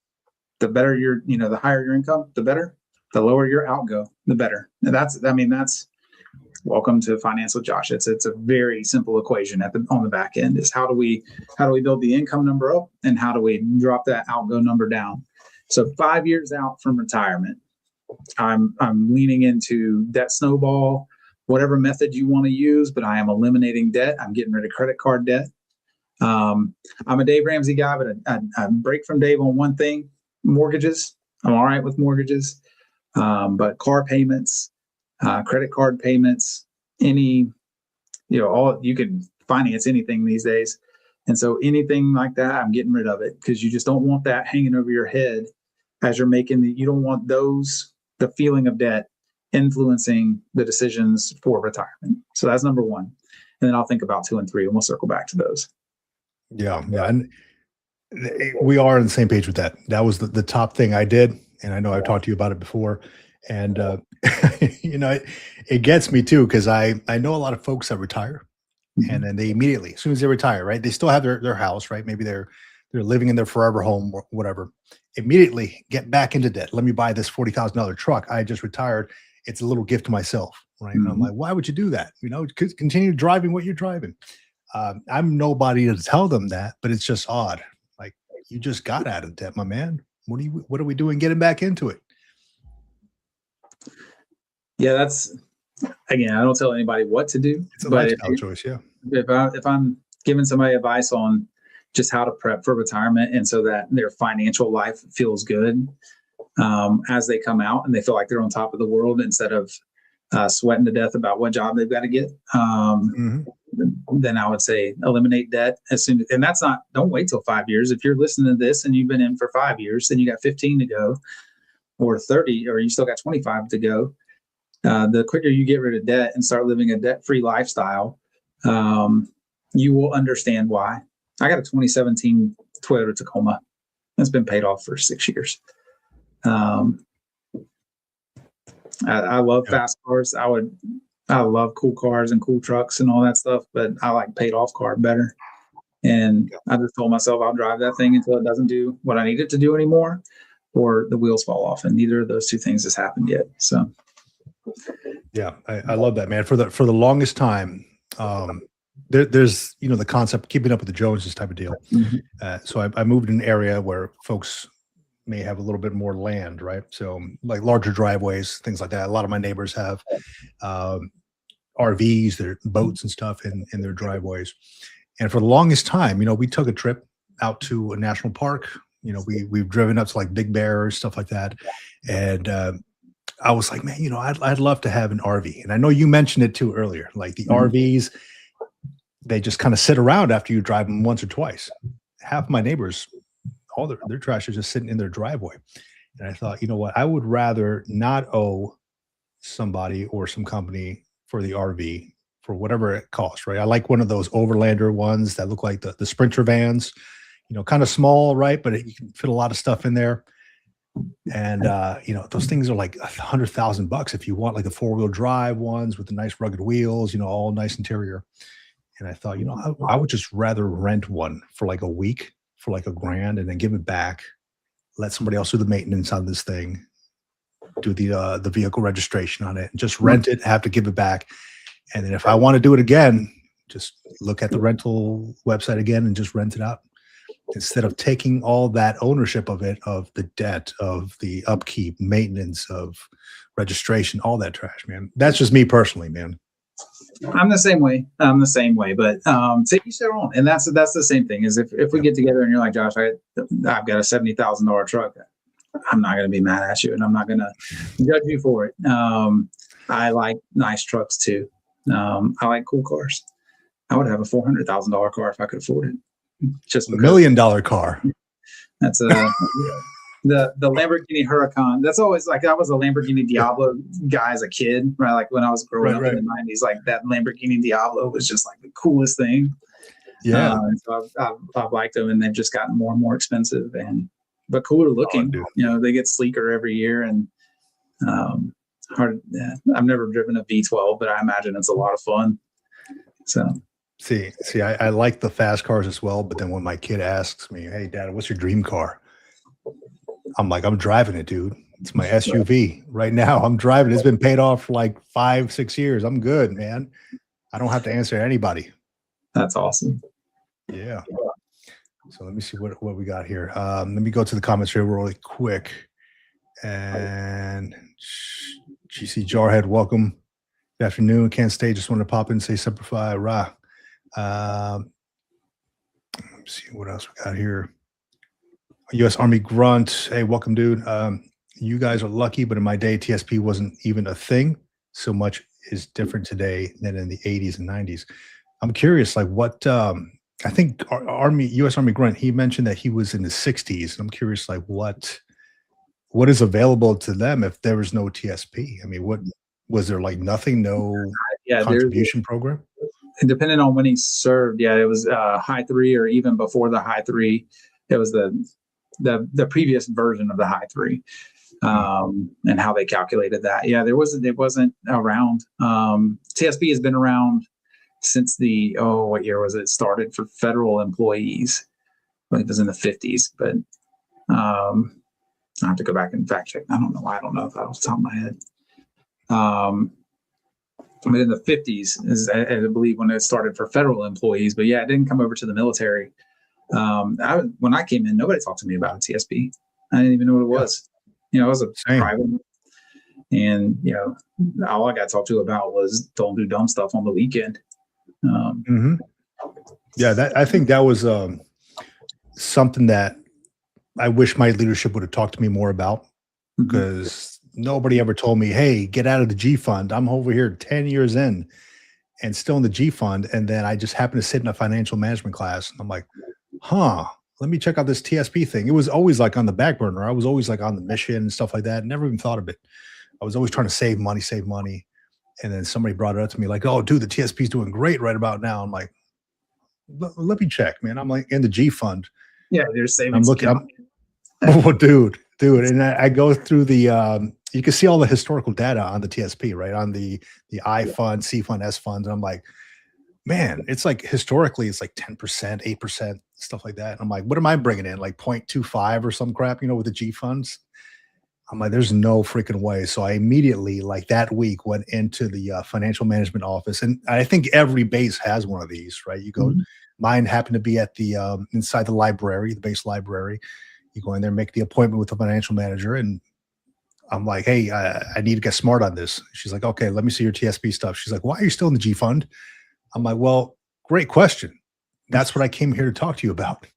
the better the higher your income, the better. The lower your outgo, the better. And that's welcome to Financial Josh. It's a very simple equation on the back end. Is how do we build the income number up, and how do we drop that outgo number down? So 5 years out from retirement, I'm leaning into debt snowball, whatever method you want to use, but I am eliminating debt. I'm getting rid of credit card debt. I'm a Dave Ramsey guy, but I break from Dave on one thing: mortgages. I'm all right with mortgages, but car payments, credit card payments, any all you can finance anything these days. And so anything like that, I'm getting rid of it, because you just don't want that hanging over your head as you're making you don't want the feeling of debt influencing the decisions for retirement. So that's number one. And then I'll think about 2 and 3, and we'll circle back to those. Yeah. And we are on the same page with that. That was the top thing I did. And I know I've talked to you about it before. And, it gets me too, because I know a lot of folks that retire, and then they immediately, as soon as they retire, right, they still have their house, right? Maybe they're living in their forever home or whatever. Immediately get back into debt. Let me buy this $40,000 truck. I just retired. It's a little gift to myself, right? And I'm like, why would you do that? Continue driving what you're driving. I'm nobody to tell them that, but it's just odd. Like, you just got out of debt, my man. What are we doing getting back into it? Yeah, that's, again, I don't tell anybody what to do. It's a lifestyle choice, yeah. If I'm giving somebody advice on just how to prep for retirement, and so that their financial life feels good as they come out, and they feel like they're on top of the world instead of sweating to death about what job they've got to get, then I would say eliminate debt as soon as, and that's not, don't wait till 5 years. If you're listening to this and you've been in for 5 years, then you got 15 to go, or 30, or you still got 25 to go. The quicker you get rid of debt and start living a debt-free lifestyle, you will understand why. I got a 2017 Toyota Tacoma that's been paid off for 6 years. I love fast cars. I love cool cars and cool trucks and all that stuff, but I like paid off car better. And I just told myself I'll drive that thing until it doesn't do what I need it to do anymore, or the wheels fall off. And neither of those two things has happened yet. So, yeah, I love that, man. For the longest time, there's the concept keeping up with the Joneses type of deal. So I moved in an area where folks may have a little bit more land, right? So like larger driveways, things like that. A lot of my neighbors have RVs, their boats and stuff in their driveways. And for the longest time, we took a trip out to a national park. We've driven up to like Big Bear or stuff like that. And I was like, man, I'd love to have an RV. And I know you mentioned it too earlier, like the RVs, they just kind of sit around after you drive them once or twice. Half of my neighbors, all their trash is just sitting in their driveway. And I thought, you know what, I would rather not owe somebody or some company for the RV for whatever it costs, right? I like one of those Overlander ones that look like the Sprinter vans, kind of small, right? But you can fit a lot of stuff in there. And, those things are like $100,000 if you want like the 4-wheel drive ones with the nice rugged wheels, all nice interior. And I thought, I would just rather rent one for like a week for like $1,000 and then give it back, let somebody else do the maintenance on this thing, do the vehicle registration on it, and just rent it, have to give it back. And then if I want to do it again, just look at the rental website again and just rent it out, instead of taking all that ownership of it, of the debt, of the upkeep, maintenance, of registration, all that trash, man. That's just me personally, man. I'm the same way. But so each their own, and that's the same thing. Is if we get together and you're like, Josh, I've got a $70,000 truck, I'm not going to be mad at you, and I'm not going to judge you for it. I like nice trucks too. I like cool cars. I would have a $400,000 car if I could afford it. Just $1 million car. That's the Lamborghini Huracan. That's always like, I was a Lamborghini Diablo guy as a kid, right? Like when I was growing up in the 90s, like that Lamborghini Diablo was just like the coolest thing. Yeah. And so I've liked them, and they've just gotten more and more expensive but cooler looking. They get sleeker every year, and I've never driven a V12, but I imagine it's a lot of fun. So. See, I like the fast cars as well, but then when my kid asks me, "Hey, Dad, what's your dream car?" I'm like, I'm driving it, dude. It's my SUV right now. I'm driving. It's been paid off for like 5-6 years. I'm good, man. I don't have to answer to anybody. That's awesome. Yeah. So let me see what we got here. Let me go to the comments here really quick. And GC Jarhead, welcome. Good afternoon. Can't stay. Just wanted to pop in and say Semper Rah. Let's see what else we got here. U.S. Army Grunt. Hey, welcome, dude. You guys are lucky, but in my day, TSP wasn't even a thing. So much is different today than in the 80s and 90s. I'm curious, like what I think Army, U.S. Army grunt, he mentioned that he was in his 60s. I'm curious, like what is available to them if there was no TSP? I mean, what was there, like nothing, no Yeah, there's contribution program? depending on when he served. Yeah, it was high three, or even before the high three, it was the previous version of the high three, and how they calculated that. Yeah, it wasn't around. TSP has been around since what year was it? Started for federal employees. I think it was in the 50s, but I have to go back and fact check. I don't know. I don't know if that off the top of my head. But in the 50s is, I believe, when it started for federal employees. But yeah, it didn't come over to the military. When I came in, nobody talked to me about a TSP. I didn't even know what it was. I was a private, and all I got talked to about was don't do dumb stuff on the weekend. Yeah, I think that was something that I wish my leadership would have talked to me more about, because nobody ever told me, hey, get out of the G fund. I'm over here 10 years in and still in the G fund. And then I just happened to sit in a financial management class. And I'm like, let me check out this TSP thing. It was always like on the back burner. I was always like on the mission and stuff like that. Never even thought of it. I was always trying to save money. And then somebody brought it up to me like, oh, dude, the TSP is doing great right about now. I'm like, let me check, man. I'm like in the G fund. Yeah, there's savings. I'm looking. Oh, dude. And I go through the, you can see all the historical data on the TSP, right? On the I fund, C fund, S fund. And I'm like, man, it's like historically, it's like 10%, 8%, stuff like that. And I'm like, what am I bringing in? Like 0.25 or some crap, with the G funds. I'm like, there's no freaking way. So I immediately, like that week, went into the financial management office. And I think every base has one of these, right? You go, mine happened to be at the, inside the library, the base library. You go in there, make the appointment with the financial manager. And I'm like, hey, I need to get smart on this. She's like, okay, let me see your TSP stuff. She's like, why are you still in the G fund? I'm like, well, great question. That's what I came here to talk to you about.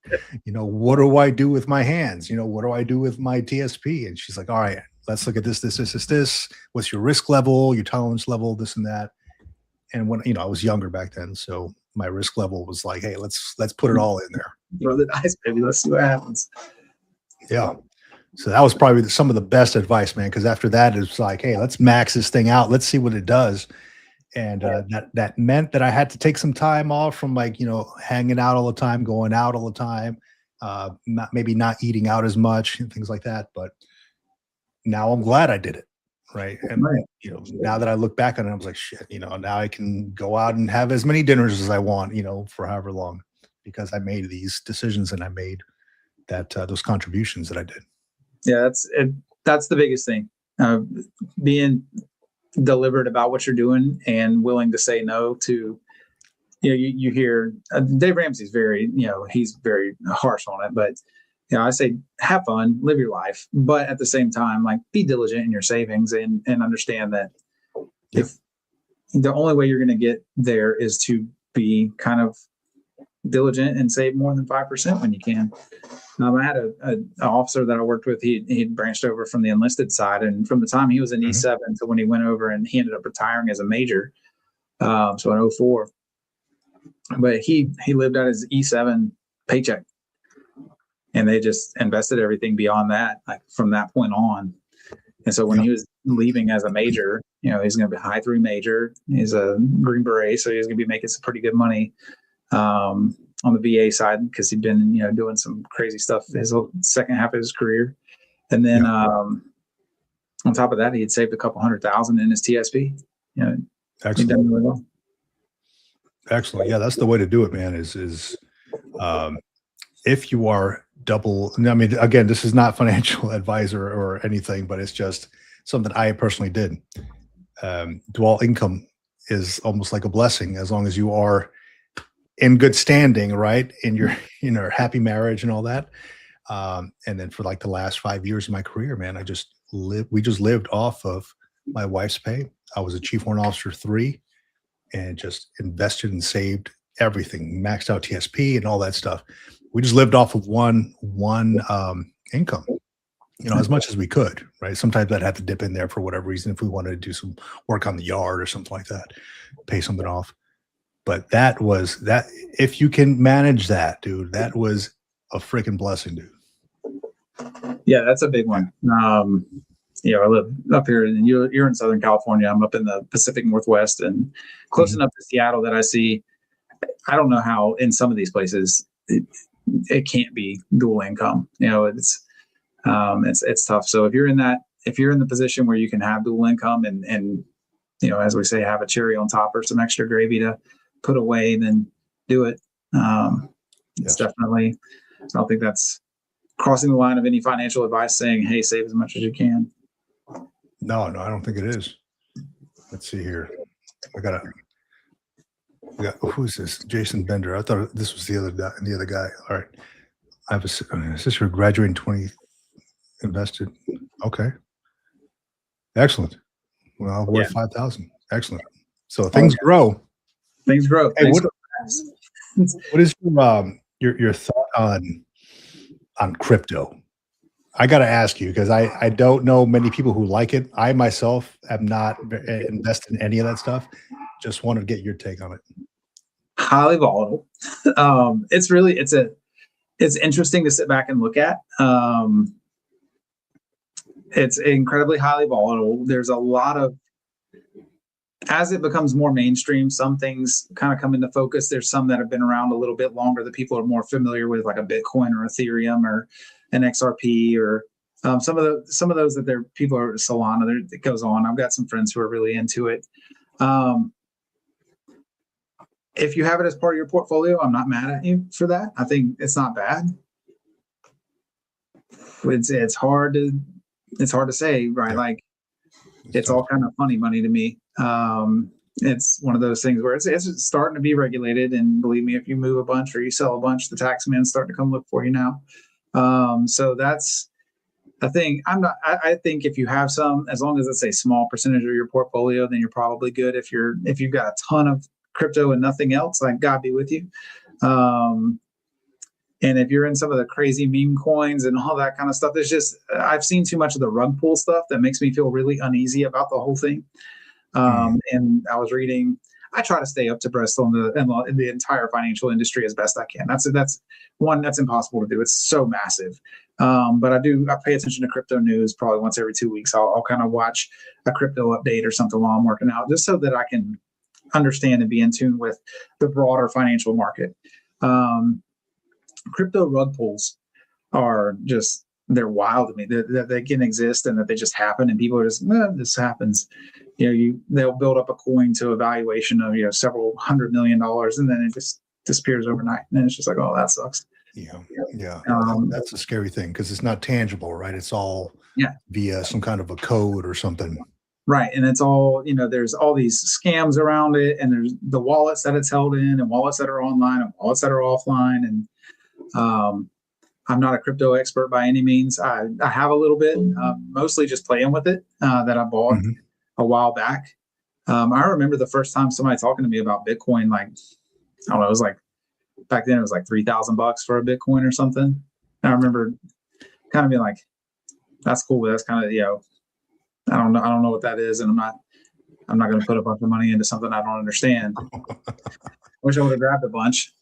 What do I do with my hands? What do I do with my TSP? And she's like, all right, let's look at this. What's your risk level, your tolerance level, this and that. And when, I was younger back then. So my risk level was like, hey, let's put it all in there. Throw the dice, baby. Let's see what happens. Yeah. So that was probably some of the best advice, man. Because after that, it's like, hey, let's max this thing out. Let's see what it does. And that meant that I had to take some time off from hanging out all the time, going out all the time, maybe not eating out as much and things like that. But now I'm glad I did it. Right. And, now that I look back on it, I was like, shit, now I can go out and have as many dinners as I want, for however long, because I made these decisions and I made those contributions that I did. Yeah, that's the biggest thing. Being deliberate about what you're doing and willing to say no to, you hear Dave Ramsey's he's very harsh on it, but I say have fun, live your life, but at the same time, like, be diligent in your savings and understand that if the only way you're going to get there is to be kind of diligent and save more than 5% when you can. I had an officer that I worked with. He'd branched over from the enlisted side, and from the time he was in E7 to when he went over, and he ended up retiring as a major, so in 04. But he lived out his E7 paycheck, and they just invested everything beyond that, like from that point on. And so when he was leaving as a major, he's going to be a high 3 major. He's a Green Beret, so he's going to be making some pretty good money on the VA side, because he'd been, doing some crazy stuff his second half of his career. And then on top of that, he had saved a couple $100,000 in his TSP. Excellent. He'd done really well. Excellent. Yeah, that's the way to do it, man. Is if you are double, I mean, again, this is not financial advisor or anything, but it's just something I personally did. Dual income is almost like a blessing, as long as you are in good standing, right? In your happy marriage and all that. And then for like the last 5 years of my career, man, we just lived off of my wife's pay. I was a Chief Warrant Officer 3 and just invested and saved everything, maxed out TSP and all that stuff. We just lived off of one income. as much as we could, right? Sometimes I'd have to dip in there for whatever reason if we wanted to do some work on the yard or something like that, pay something off. But that was that. If you can manage that, dude, that was a freaking blessing, dude. Yeah, that's a big one. I live up here, and you're in Southern California. I'm up in the Pacific Northwest, and close enough to Seattle that I see. I don't know how in some of these places it can't be dual income. It's tough. So if you're in the position where you can have dual income and as we say, have a cherry on top or some extra gravy to put away, then do it. It's definitely, I don't think that's crossing the line of any financial advice saying, hey, save as much as you can. No, I don't think it is. Let's see here. Who's this? Jason Bender. I thought this was the other guy. All right. I have a sister graduating 20 invested. Okay. Excellent. Well, worth 5,000. Excellent. So things grow. Things grow. Hey, what is your thought on crypto? I got to ask you because I don't know many people who like it. I myself have not invested in any of that stuff. Just wanted to get your take on it. Highly volatile. It's interesting to sit back and look at. It's incredibly highly volatile. There's a lot of, as it becomes more mainstream, some things kind of come into focus. There's some that have been around a little bit longer that people are more familiar with, like a Bitcoin or Ethereum or an XRP or some of those that people are Solana. It goes on. I've got some friends who are really into it. If you have it as part of your portfolio, I'm not mad at you for that. I think it's not bad. It's hard to say, right? Yeah. Like it's all kind of funny money to me. It's one of those things where it's starting to be regulated, and believe me, if you move a bunch or you sell a bunch, the tax man's starting to come look for you now. So that's the thing. I think if you have some, as long as it's a small percentage of your portfolio, then you're probably good. If you've got a ton of crypto and nothing else, like God be with you. And if you're in some of the crazy meme coins and all that kind of stuff, I've seen too much of the rug pull stuff that makes me feel really uneasy about the whole thing. And I was reading, I try to stay up to breast on the entire financial industry as best I can. That's impossible to do. It's so massive. But I pay attention to crypto news probably once every 2 weeks. I'll kind of watch a crypto update or something while I'm working out, just so that I can understand and be in tune with the broader financial market. Crypto rug pulls are they're wild to me that they can exist and that they just happen, and people are just, this happens. They'll build up a coin to a valuation of several $100 million, and then it just disappears overnight, and it's just like, oh, that sucks. Yeah. That's a scary thing because it's not tangible, right? It's all via some kind of a code or something. Right. And it's all, there's all these scams around it, and there's the wallets that it's held in, and wallets that are online, and wallets that are offline. And I'm not a crypto expert by any means. I have a little bit, mostly just playing with it, that I bought a while back. I remember the first time somebody talking to me about Bitcoin, like, I don't know, it was like, back then it was like $3,000 for a Bitcoin or something. And I remember kind of being like, that's cool, but that's kind of, I don't know what that is, and I'm not going to put a bunch of money into something I don't understand. Wish I would have grabbed a bunch.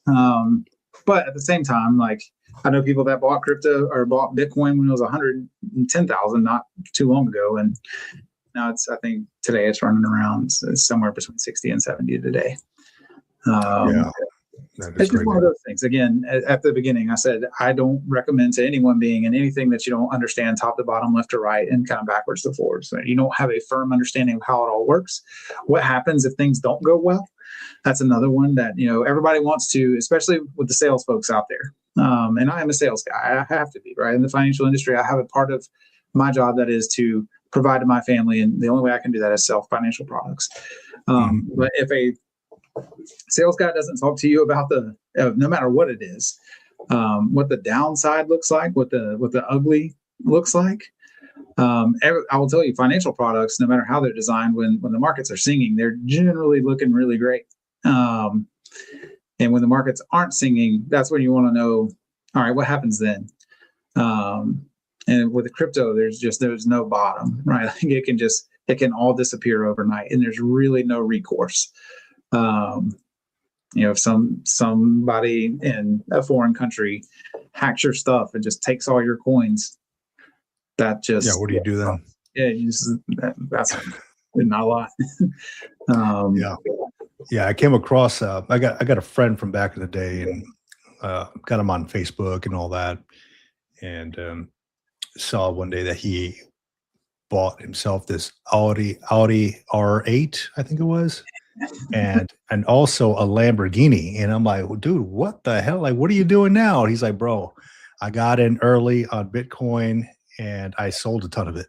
But at the same time, like, I know people that bought crypto or bought Bitcoin when it was 110,000 not too long ago, and now I think today it's running around somewhere between 60 and 70 today. It's just one of those things. Again, at the beginning, I said, I don't recommend to anyone being in anything that you don't understand top to bottom, left to right, and kind of backwards to forwards. So you don't have a firm understanding of how it all works. What happens if things don't go well? That's another one that, everybody wants to, especially with the sales folks out there. And I am a sales guy. I have to be, right? In the financial industry, I have a part of my job that is to provide to my family. And the only way I can do that is sell financial products. But if a sales guy doesn't talk to you about no matter what it is, what the downside looks like, what the ugly looks like. I will tell you, financial products, no matter how they're designed, when the markets are singing, they're generally looking really great. And when the markets aren't singing, that's when you want to know, all right, what happens then? And And with the crypto, there's no bottom, right? Like it can all disappear overnight, and there's really no recourse. If somebody in a foreign country hacks your stuff and just takes all your coins, that just what do you do then? That's not a lot. I came across I got a friend from back in the day, and got him on Facebook and all that, and saw one day that he bought himself this Audi R8, I think it was, and also a Lamborghini. And I'm like, well, dude, what the hell? Like, what are you doing now? And he's like, bro, I got in early on Bitcoin and I sold a ton of it.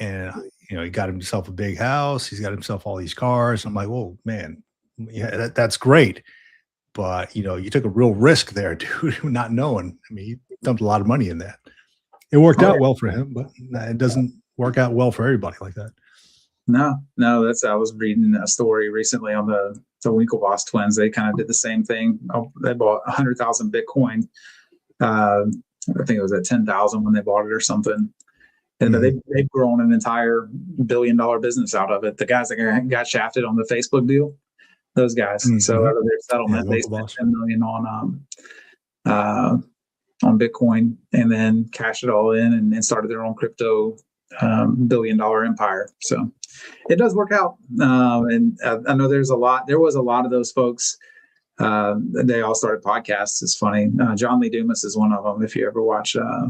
And he got himself a big house. He's got himself all these cars. I'm like, whoa, man, yeah, that's great. But you took a real risk there, dude, not knowing. I mean, he dumped a lot of money in that. It worked out well for him, but it doesn't work out well for everybody like that. No, I was reading a story recently on the Winklevoss twins. They kind of did the same thing. They bought 100,000 Bitcoin. I think it was at 10,000 when they bought it or something. And they've grown an entire $1 billion business out of it. The guys that got shafted on the Facebook deal, those guys. Mm-hmm. So out of their settlement, they spent $10 million on Bitcoin, and then cashed it all in and started their own crypto $1 billion empire. So it does work out. And I know there was a lot of those folks. They all started podcasts. It's funny. John Lee Dumas is one of them. If you ever watch, I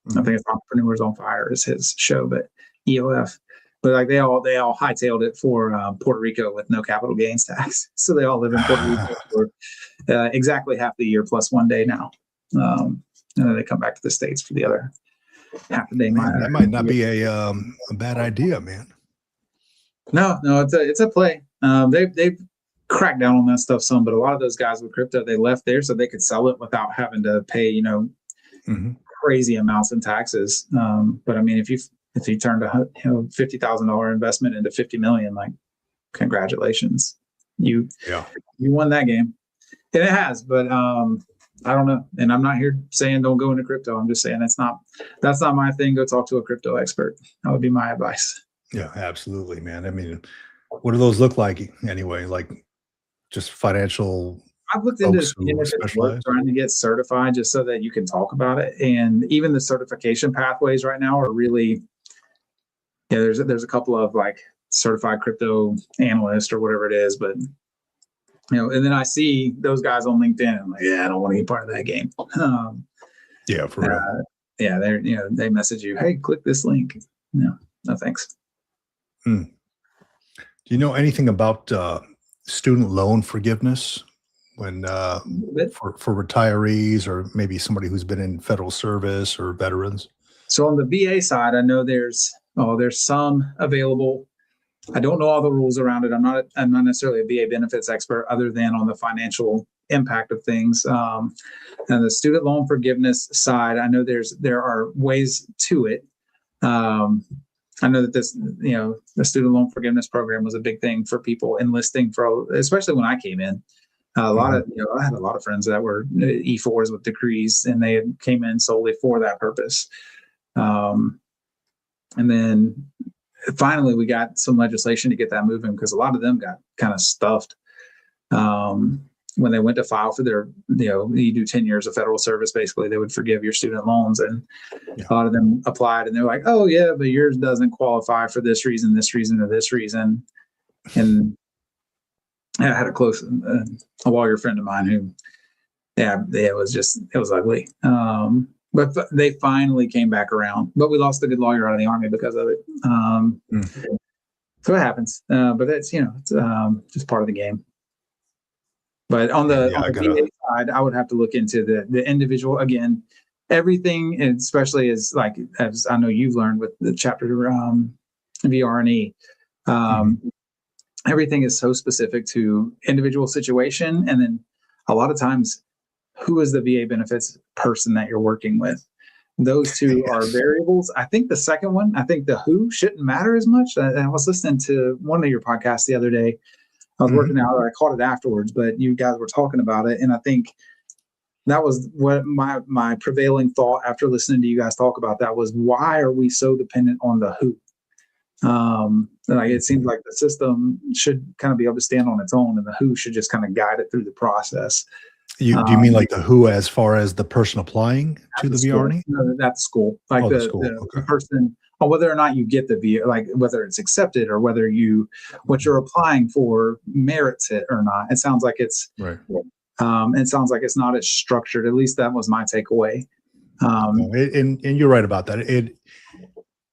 think it's Entrepreneurs on Fire is his show, but EOF. But like they all hightailed it for Puerto Rico with no capital gains tax. So they all live in Puerto Rico for exactly half the year plus 1 day now. And then they come back to the States for the other half a day. That might not be a bad idea, man. No, it's a play. They've cracked down on that stuff some, but a lot of those guys with crypto, they left there so they could sell it without having to pay, crazy amounts in taxes. But I mean, if you turned a $50,000 investment into $50 million, like, congratulations, you won that game. And it has, but I don't know. And I'm not here saying don't go into crypto. I'm just saying that's not my thing. Go talk to a crypto expert. That would be my advice. Yeah, absolutely, man. I mean, what do those look like anyway? Like just financial. I've looked into trying to get certified just so that you can talk about it. And even the certification pathways right now are really, there's a couple of like certified crypto analyst or whatever it is, but and then I see those guys on LinkedIn and I'm like, I don't want to be part of that game. For real. They're, they message you, hey, click this link. No thanks. Do you know anything about student loan forgiveness when for retirees or maybe somebody who's been in federal service or veterans? So on the VA side, I know there's some available. I don't know all the rules around it. I'm not necessarily a VA benefits expert other than on the financial impact of things. And the student loan forgiveness side, I know there are ways to it. I know that this, the student loan forgiveness program was a big thing for people enlisting especially when I came in. I had a lot of friends that were E4s with degrees, and they came in solely for that purpose. And then finally, we got some legislation to get that moving because a lot of them got kind of stuffed when they went to file for their, you do 10 years of federal service, basically, they would forgive your student loans. And a lot of them applied and they're like, oh, yeah, but yours doesn't qualify for this reason, or this reason. And I had a lawyer friend of mine who, it was ugly. But they finally came back around. But we lost a good lawyer out of the Army because of it. So it happens. But that's, it's just part of the game. But on the VA side, I would have to look into the individual. Again, everything, especially as I know you've learned with the chapter VR&E, everything is so specific to individual situation. And then a lot of times, who is the VA benefits person that you're working with? Those two are variables. I think the second one, the who shouldn't matter as much. I was listening to one of your podcasts the other day. I was working out, I caught it afterwards, but you guys were talking about it. And I think that was what my prevailing thought after listening to you guys talk about that was, why are we so dependent on the who? Like it seems like the system should kind of be able to stand on its own, and the who should just kind of guide it through the process. Do you mean like the who as far as the person applying to the School. VRNE? No, that's school. Like Oh, the the, school. the, Okay. the person, or whether or not you get the VR, like whether it's accepted or whether what you're applying for merits it or not. It sounds like it's Right. it sounds like it's not as structured. At least that was my takeaway. No, and you're right about that.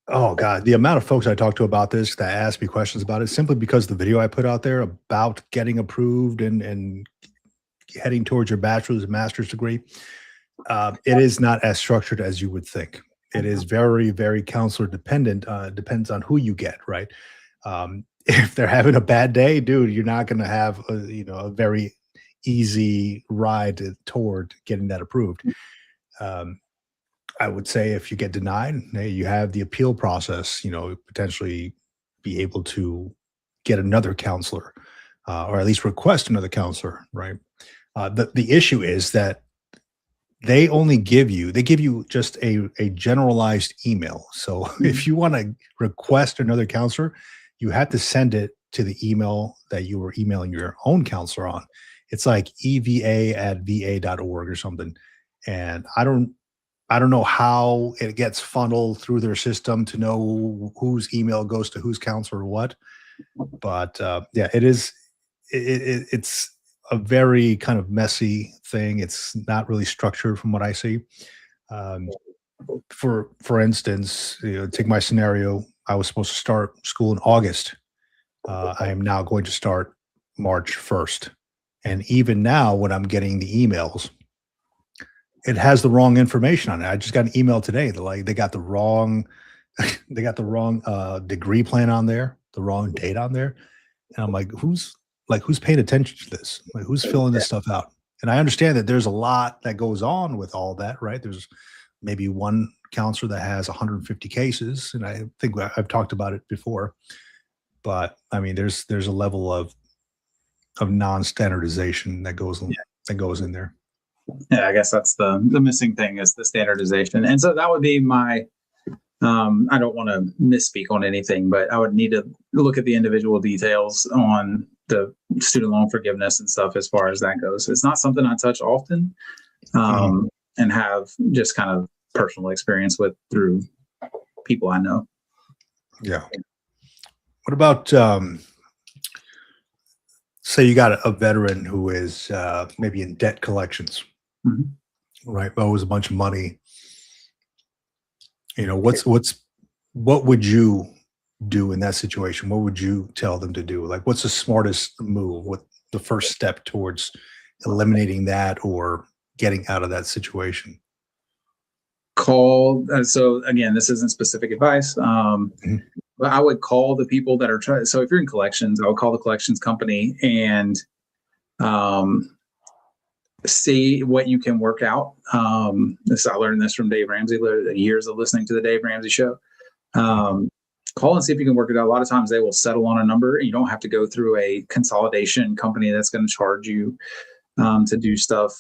Oh God, the amount of folks I talked to about this that asked me questions about it simply because the video I put out there about getting approved and heading towards your bachelor's and master's degree, it is not as structured as you would think. It is very, very counselor dependent. Depends on who you get, right? If they're having a bad day, dude, you're not going to have a very easy ride toward getting that approved. I would say if you get denied, hey, you have the appeal process, potentially be able to get another counselor or at least request another counselor, right? The issue is that they give you just a generalized email. So if you want to request another counselor, you have to send it to the email that you were emailing your own counselor on. It's like eva@va.org or something. And I don't know how it gets funneled through their system to know whose email goes to whose counselor or what. But yeah, it's a very kind of messy thing. It's not really structured from what I see. For instance, take my scenario. I was supposed to start school in August. I am now going to start March 1st. And even now, when I'm getting the emails, it has the wrong information on it. I just got an email today that they got the wrong degree plan on there, the wrong date on there. And I'm like, who's paying attention to this? Like, who's filling this stuff out? And I understand that there's a lot that goes on with all that, right? There's maybe one counselor that has 150 cases, and I think I've talked about it before. But I mean, there's a level of non-standardization that goes in there. Yeah, I guess that's the missing thing is the standardization. And so that would be my, I don't want to misspeak on anything, but I would need to look at the individual details on the student loan forgiveness and stuff as far as that goes. It's not something I touch often and have just kind of personal experience with through people I know. Yeah. What about, say you got a veteran who is maybe in debt collections, right? Owes a bunch of money. What would you do in that situation? What would you tell them to do? Like, what's the smartest move? What the first step towards eliminating that or getting out of that situation? Call. So again, this isn't specific advice. But I would call the people that are trying. So if you're in collections, I would call the collections company and see what you can work out. I learned this from Dave Ramsey, years of listening to the Dave Ramsey show. Call and see if you can work it out. A lot of times they will settle on a number. You don't have to go through a consolidation company that's going to charge you to do stuff.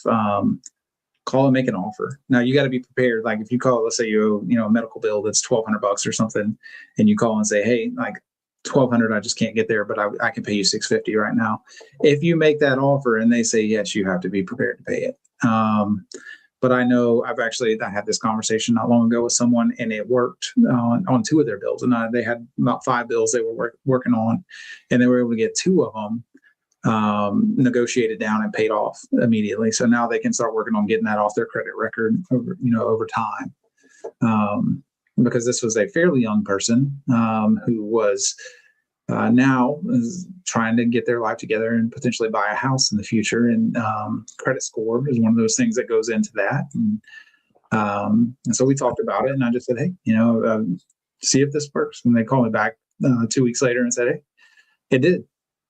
Call and make an offer. Now you got to be prepared. Like if you call, let's say you owe, a medical bill that's $1,200 or something, and you call and say, hey, like $1,200, I just can't get there, but I can pay you $650 right now. If you make that offer and they say yes, you have to be prepared to pay it. But I know I had this conversation not long ago with someone, and it worked on 2 of their bills, and they had about 5 bills they were working on, and they were able to get 2 of them negotiated down and paid off immediately. So now they can start working on getting that off their credit record over time. Because this was a fairly young person who was now is trying to get their life together and potentially buy a house in the future. And credit score is one of those things that goes into that. And so we talked about it, and I just said, hey, see if this works. And they called me back 2 weeks later and said, hey, it did.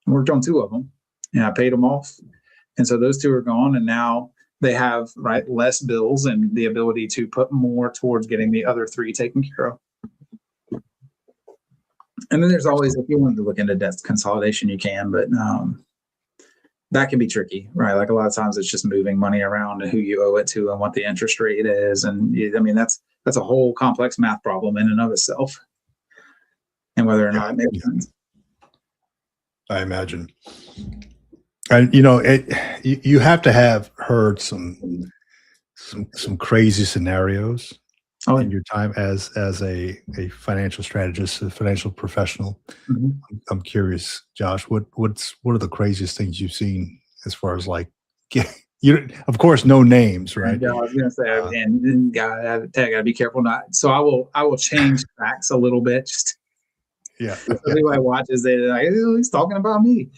I worked on 2 of them. And I paid them off. And so those 2 are gone. And now they have less bills and the ability to put more towards getting the other 3 taken care of. And then there's always, if you wanted to look into debt consolidation, you can, but that can be tricky, right? Like a lot of times it's just moving money around and who you owe it to and what the interest rate is. And I mean, that's a whole complex math problem in and of itself, and whether or not it makes sense. I imagine. And you have to have heard some crazy scenarios in your time as a financial strategist, a financial professional. Mm-hmm. I'm curious, Josh, what are the craziest things you've seen as far as like, of course, no names, right? Yeah, I was gonna say, and I gotta be careful not. So I will change facts a little bit. Just everybody watches it, like, oh, he's talking about me.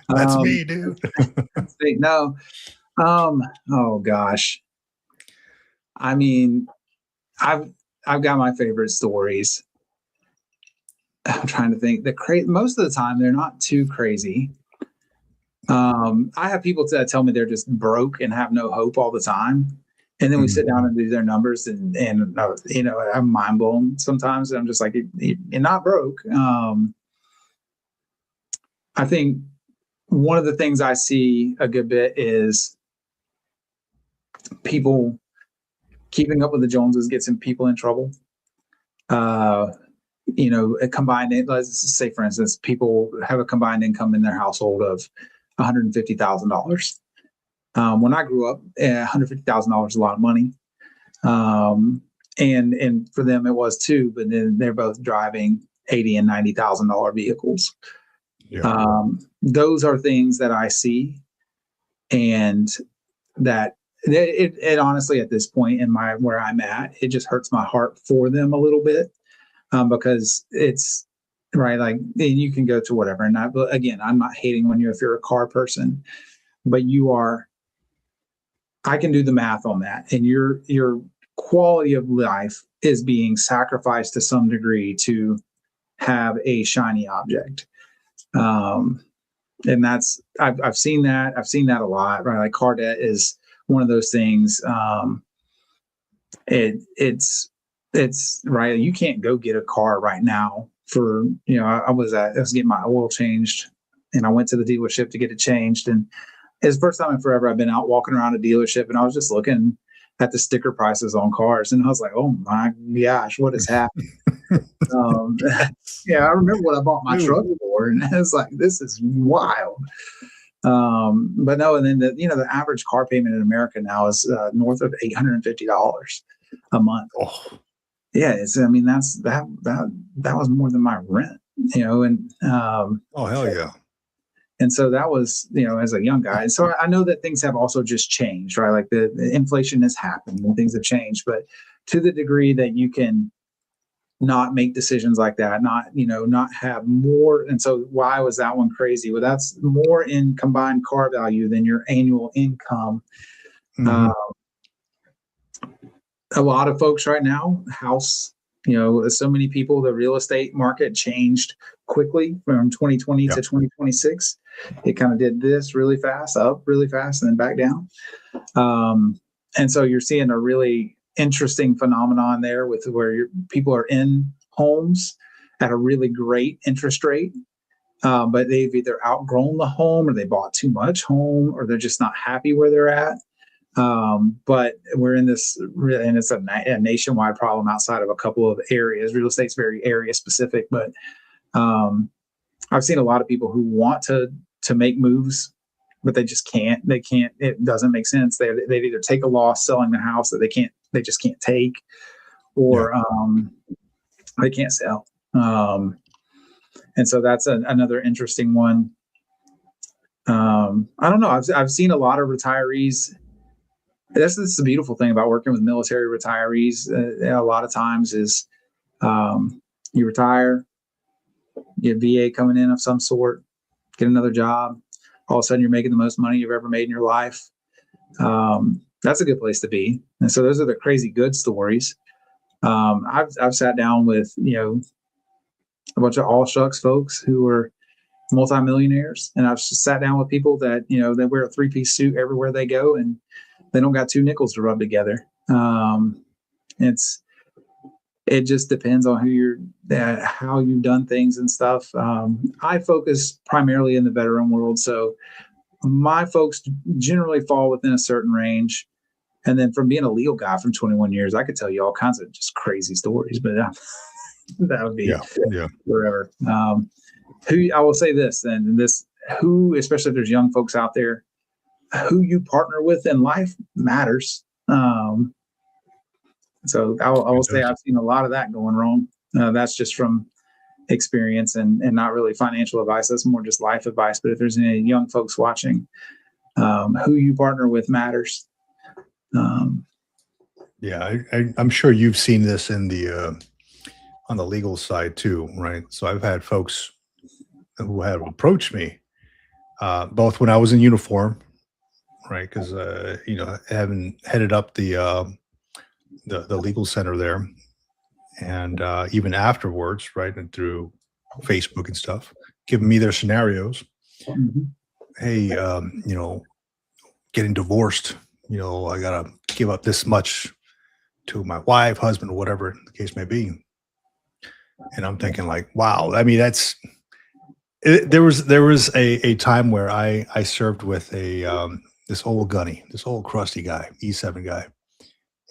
That's me, dude. No, oh gosh. I mean, I've got my favorite stories. I'm trying to think. Most of the time, they're not too crazy. I have people that tell me they're just broke and have no hope all the time, and then we sit down and do their numbers, and I'm mind blown sometimes. And I'm just like, you're not broke. I think one of the things I see a good bit is people keeping up with the Joneses gets people in trouble. A combined, let's say, for instance, people have a combined income in their household of $150,000. When I grew up, $150,000 is a lot of money. And for them it was too, but then they're both driving $80,000 and $90,000 vehicles. Yeah. Those are things that I see, and that it honestly, at this point in where I'm at, it just hurts my heart for them a little bit, because it's right. Like, you can go to whatever, and again, I'm not hating on you if you're a car person, but you are. I can do the math on that, and your quality of life is being sacrificed to some degree to have a shiny object. And that's, I've seen that a lot, right? Like, car debt is one of those things. It's right. You can't go get a car right now for, I was getting my oil changed, and I went to the dealership to get it changed. And it's the first time in forever I've been out walking around a dealership, and I was just looking at the sticker prices on cars, and I was like, oh my gosh, what is happening? I remember what I bought my truck for, and I was like, this is wild. But no, and then the average car payment in America now is north of $850 a month. Oh. Yeah, that was more than my rent, and oh, hell yeah. And so that was, as a young guy. So I know that things have also just changed, right? Like the inflation has happened and things have changed, but to the degree that you can not make decisions like that, not have more. And so why was that one crazy? Well, that's more in combined car value than your annual income. Mm-hmm. A lot of folks right now, so many people, the real estate market changed quickly from 2020 to 2026. It kind of did this really fast, up really fast, and then back down. And so you're seeing a really interesting phenomenon there with where people are in homes at a really great interest rate, but they've either outgrown the home, or they bought too much home, or they're just not happy where they're at. But we're in this, and it's a nationwide problem outside of a couple of areas. Real estate's very area specific, but I've seen a lot of people who want to make moves, but they just can't. They can't. It doesn't make sense. They either take a loss selling the house that they just can't take, or they can't sell. And so that's another interesting one. I don't know. I've seen a lot of retirees. This is the beautiful thing about working with military retirees. A lot of times is you retire, you have VA coming in of some sort, get another job. All of a sudden, you're making the most money you've ever made in your life. That's a good place to be. And so those are the crazy good stories. I've sat down with a bunch of all shucks folks who are multimillionaires, and I've sat down with people that they wear a 3-piece suit everywhere they go, and they don't got 2 nickels to rub together. It just depends on how you've done things and stuff. I focus primarily in the veteran world. So my folks generally fall within a certain range. And then from being a legal guy from 21 years, I could tell you all kinds of just crazy stories, but that would be Yeah. forever. Who I will say this, and this, who, especially if there's young folks out there, who you partner with in life matters. So I will say I've seen a lot of that going wrong. That's just from experience and not really financial advice. That's more just life advice. But if there's any young folks watching, who you partner with matters. Yeah, I'm sure you've seen this in the on the legal side too, right? So I've had folks who have approached me, both when I was in uniform, right? Because having headed up the legal center there, and even afterwards, right, and through Facebook and stuff, giving me their scenarios. Mhm. Hey, getting divorced, I gotta give up this much to my wife, husband, whatever the case may be. And I'm thinking like, wow, I mean, there was a time where I served with this old gunny, this old crusty guy, E7 guy,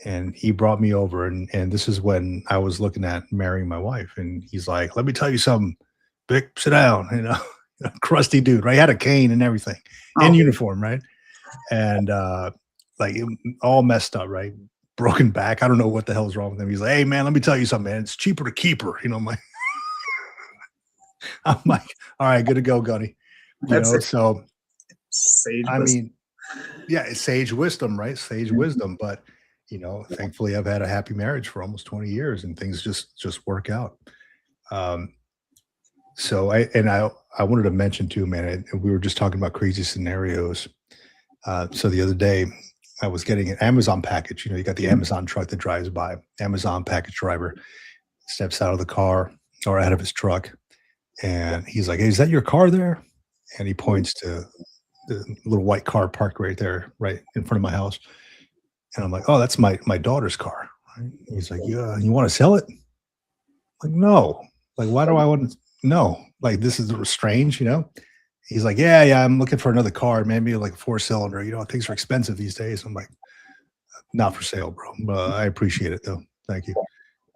and he brought me over, and this is when I was looking at marrying my wife, and he's like, let me tell you something, Vic, sit down, crusty dude, right? He had a cane and everything, in Okay. uniform, right? And like all messed up, right? Broken back. I don't know what the hell's wrong with him. He's like, hey man, let me tell you something, man. It's cheaper to keep her. I'm like, all right, good to go, Gunny. That's it. So Sage I wisdom. mean, yeah, it's sage wisdom, right? Sage wisdom. But thankfully I've had a happy marriage for almost 20 years and things just work out. Um, so I wanted to mention too, man, we were just talking about crazy scenarios. So the other day I was getting an Amazon package. You got the Amazon truck that drives by. Amazon package driver steps out of the car or out of his truck, and he's like, hey, is that your car there? And he points to the little white car parked right there, right in front of my house. And I'm like, oh, that's my daughter's car. Right? He's like, yeah, you want to sell it? I'm like, no. Like, why do I want to? No. Like, this is strange. He's like, yeah, I'm looking for another car, maybe like a 4-cylinder. Things are expensive these days. I'm like, not for sale, bro. But I appreciate it though. Thank you.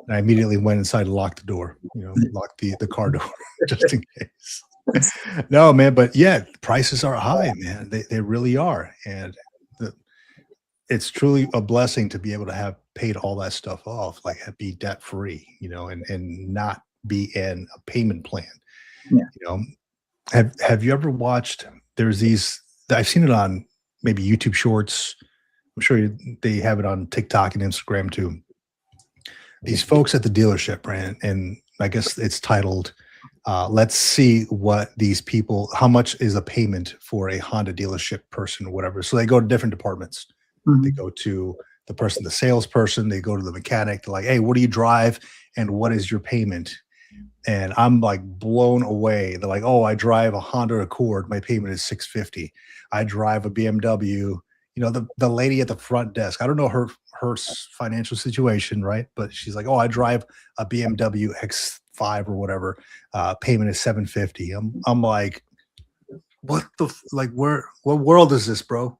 And I immediately went inside and locked the door, locked the car door just in case. No, man, but yeah, prices are high, man. They really are. And it's truly a blessing to be able to have paid all that stuff off, like be debt free, and not be in a payment plan. Yeah. Have you ever watched? There's these. I've seen it on maybe YouTube Shorts. I'm sure they have it on TikTok and Instagram too. These folks at the dealership, right? And I guess it's titled, "Let's see what these people. How much is a payment for a Honda dealership person or whatever?" So they go to different departments. They go to the salesperson. They go to the mechanic. They're like, "Hey, what do you drive, and what is your payment?" And I'm like blown away. They're like, "Oh, I drive a Honda Accord. My payment is $650. I drive a BMW." The lady at the front desk. I don't know her financial situation, right? But she's like, "Oh, I drive a BMW X5 or whatever. Payment is $750." I'm like, "What like? What world is this, bro?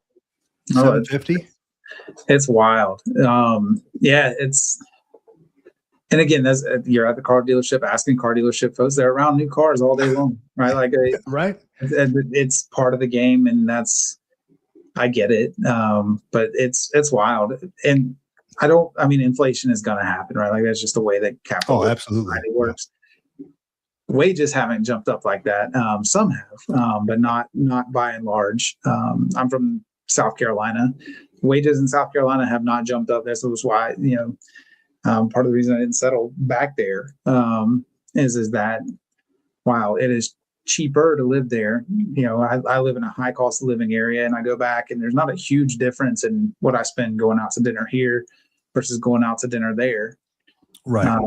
Oh, $750?" it's wild. Yeah, and again, that's you're at the car dealership asking car dealership folks. They're around new cars all day long, right? Like Right? it's part of the game, and I get it. But it's wild, and I mean, inflation is going to happen, right? Like that's just the way that Oh, capitalism absolutely. works. Wages haven't jumped up like that. Some have, but not by and large. I'm from South Carolina. Wages in South Carolina have not jumped up. This was why, part of the reason I didn't settle back there is that, wow, it is cheaper to live there. I live in a high cost of living area, and I go back, and there's not a huge difference in what I spend going out to dinner here versus going out to dinner there. Right.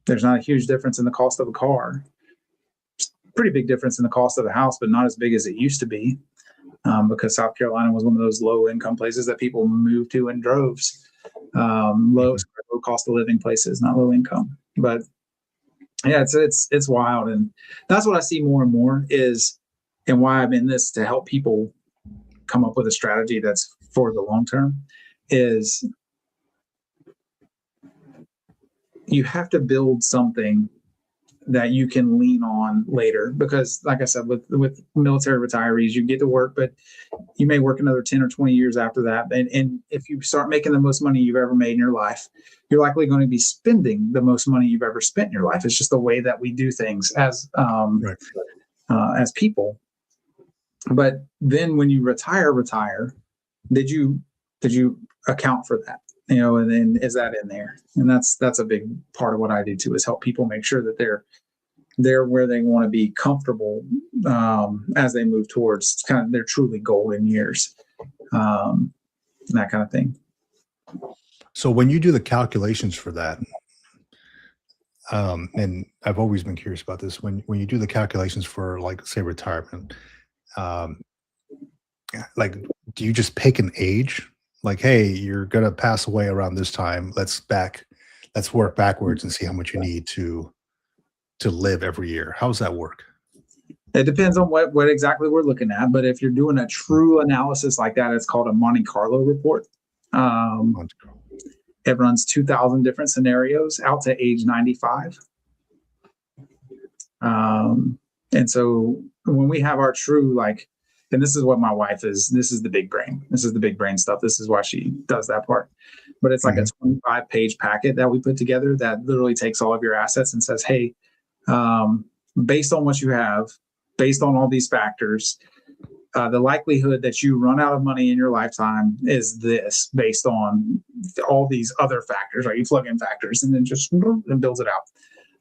There's not a huge difference in the cost of a car. Pretty big difference in the cost of the house, but not as big as it used to be, because South Carolina was one of those low income places that people moved to in droves. Low cost of living places, not low income. But yeah, it's wild, and that's what I see more and more is and why I'm in this to help people come up with a strategy that's for the long term, is you have to build something that you can lean on later. Because like I said, with military retirees, you get to work, but you may work another 10 or 20 years after that. And if you start making the most money you've ever made in your life, you're likely going to be spending the most money you've ever spent in your life. It's just the way that we do things as people. But then when you retire, did you account for that? And then is that in there? And that's a big part of what I do too, is help people make sure that they're where they want to be comfortable as they move towards kind of their truly golden years, that kind of thing. So when you do the calculations for that, and I've always been curious about this, when you do the calculations for, like, say, retirement, like, do you just pick an age? Like, hey, you're going to pass away around this time. Let's work backwards and see how much you need to live every year. How does that work? It depends on what exactly we're looking at. But if you're doing a true analysis like that, it's called a Monte Carlo report. It runs 2,000 different scenarios out to age 95. And so when we have our true, like, and this is what my wife is, this is the big brain. This is the big brain stuff. This is why she does that part. But it's like a 25-page packet that we put together that literally takes all of your assets and says, hey, based on what you have, based on all these factors, the likelihood that you run out of money in your lifetime is this, based on all these other factors, right? You plug in factors and then just and builds it out.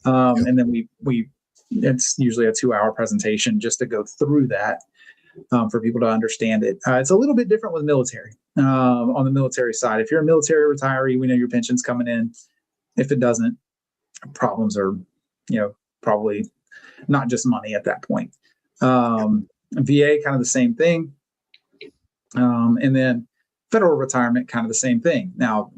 And then we it's usually a 2-hour presentation just to go through that for people to understand it. It's a little bit different with military. On the military side, if you're a military retiree, we know your pension's coming in. If it doesn't, problems are, probably not just money at that point. VA, kind of the same thing. And then federal retirement, kind of the same thing. Now,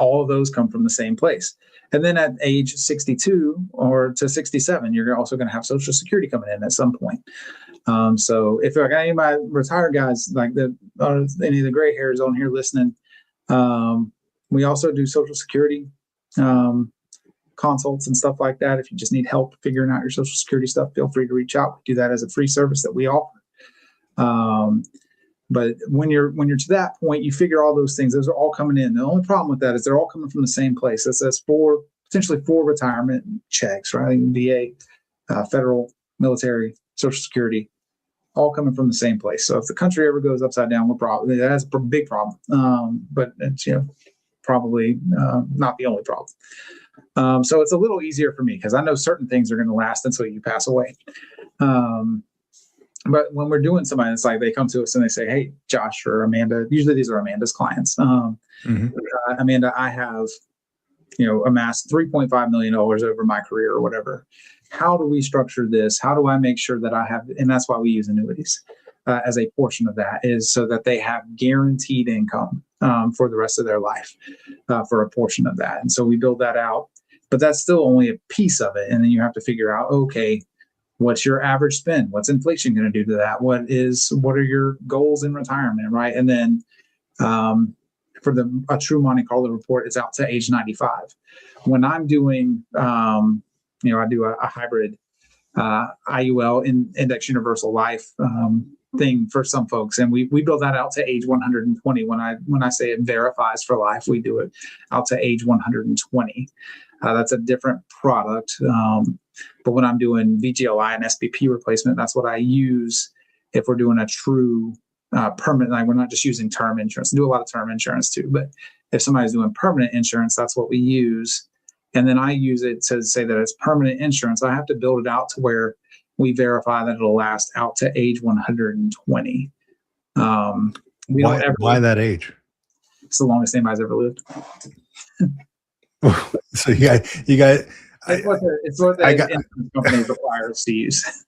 all of those come from the same place. And then at age 62 or to 67, you're also going to have Social Security coming in at some point. So if I got any of my retired guys, like any of the gray hairs on here listening, we also do Social Security consults and stuff like that. If you just need help figuring out your Social Security stuff, feel free to reach out. We do that as a free service that we offer. But when you're to that point, you figure all those things, those are all coming in. The only problem with that is they're all coming from the same place. It says potentially four retirement checks, right? VA, federal, military, Social Security, all coming from the same place. So if the country ever goes upside down, that's a big problem. But it's probably not the only problem. So it's a little easier for me because I know certain things are going to last until you pass away. But when we're doing somebody, it's like they come to us and they say, hey, Josh or Amanda, usually these are Amanda's clients. Amanda, I have, amassed $3.5 million over my career or whatever. How do we structure this? How do I make sure that I have, and that's why we use annuities as a portion of that, is so that they have guaranteed income for the rest of their life for a portion of that. And so we build that out, but that's still only a piece of it. And then you have to figure out, okay, what's your average spend? What's inflation going to do to that? What are your goals in retirement, right? And then for a true Monte Carlo report, it's out to age 95. When I'm doing, I do a hybrid IUL, Index Universal Life thing for some folks, and we build that out to age 120. When I say it verifies for life, we do it out to age 120. That's a different product. But when I'm doing VGLI and SPP replacement, that's what I use if we're doing a true permanent, like we're not just using term insurance. We do a lot of term insurance too, but if somebody's doing permanent insurance, that's what we use. And then I use it to say that it's permanent insurance. I have to build it out to where we verify that it'll last out to age 120. Why that age? It's the longest anybody's ever lived. So you got. It's what the insurance company requires to use.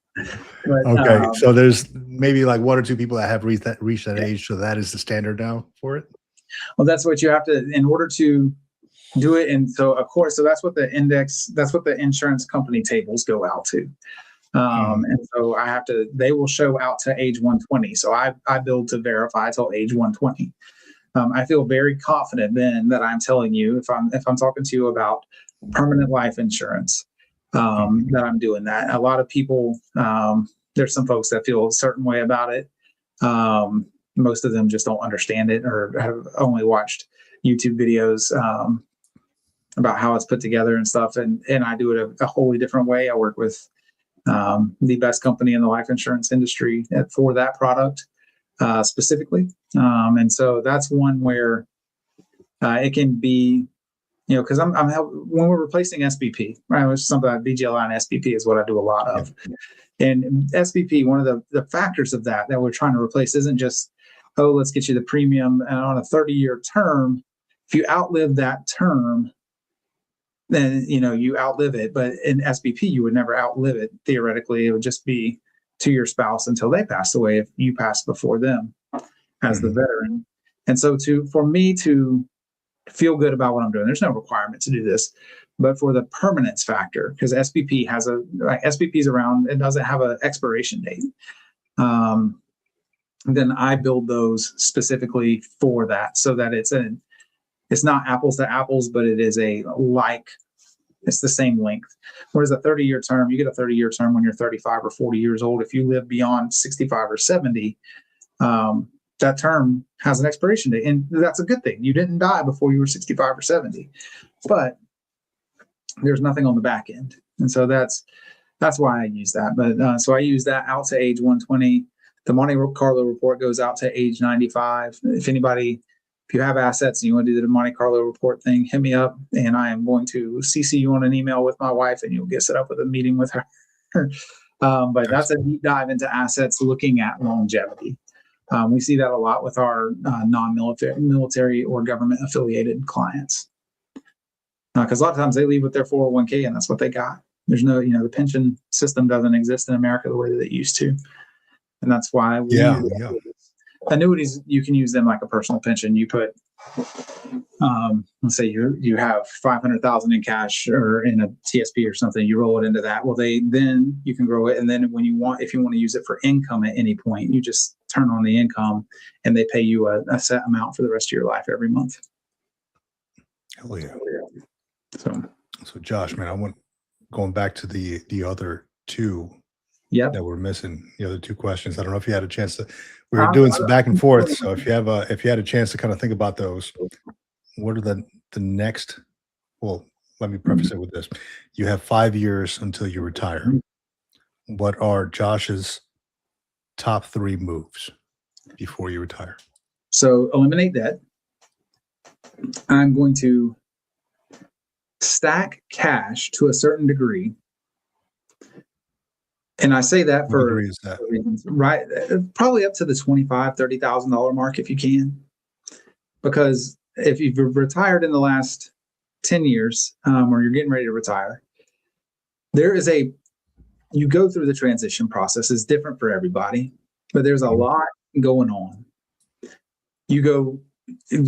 But, okay, so there's maybe like one or two people that have reached that age, so that is the standard now for it. Well, that's what you have to, in order to do it. And so, of course, so that's what the insurance company tables go out to. And so they will show out to age 120. So I build to verify till age 120. I feel very confident then that I'm telling you, if I'm talking to you about permanent life insurance, that I'm doing that. A lot of people, there's some folks that feel a certain way about it. Most of them just don't understand it or have only watched YouTube videos about how it's put together and stuff. And I do it a wholly different way. I work with the best company in the life insurance industry for that product specifically. And so that's one where it can be, because when we're replacing SBP, right, which is something like BGLI and SBP is what I do a lot of. And SBP, one of the factors of that we're trying to replace isn't just, oh, let's get you the premium on a 30-year term. If you outlive that term, then you outlive it. But in SBP, you would never outlive it. Theoretically, it would just be to your spouse until they passed away if you passed before them as the veteran. And so for me to feel good about what I'm doing, there's no requirement to do this, but for the permanence factor, because SBP is around, it doesn't have an expiration date. Then I build those specifically for that, so that it's not apples to apples, but it is it's the same length. Whereas a 30-year term, you get a 30-year term when you're 35 or 40 years old. If you live beyond 65 or 70, that term has an expiration date. And that's a good thing. You didn't die before you were 65 or 70, but there's nothing on the back end. And so that's why I use that. But so I use that out to age 120. The Monte Carlo report goes out to age 95. If you have assets and you want to do the Monte Carlo report thing, hit me up, and I am going to CC you on an email with my wife, and you'll get set up with a meeting with her. But that's a deep dive into assets looking at longevity. We see that a lot with our non-military or government affiliated clients. Because a lot of times they leave with their 401k and that's what they got. There's no, the pension system doesn't exist in America the way that it used to. And that's why annuities, you can use them like a personal pension. You put, let's say you have 500,000 in cash or in a TSP or something, you roll it into that. Well, then you can grow it. And then if you want to use it for income at any point, you just turn on the income and they pay you a set amount for the rest of your life every month. Hell yeah. So Josh, man, I want going back to the other two that we're missing, the other two questions. I don't know if you had a chance to, we were doing some back and forth. So if you had a chance to kind of think about those, what are the next, well, let me preface it with this. You have 5 years until you retire. What are Josh's top 3 moves before you retire? So eliminate debt. I'm going to stack cash to a certain degree. And I say that for reasons, right? Probably up to the $25,000, $30,000 mark if you can. Because if you've retired in the last 10 years or you're getting ready to retire, you go through the transition process. It's different for everybody, but there's a lot going on. You go,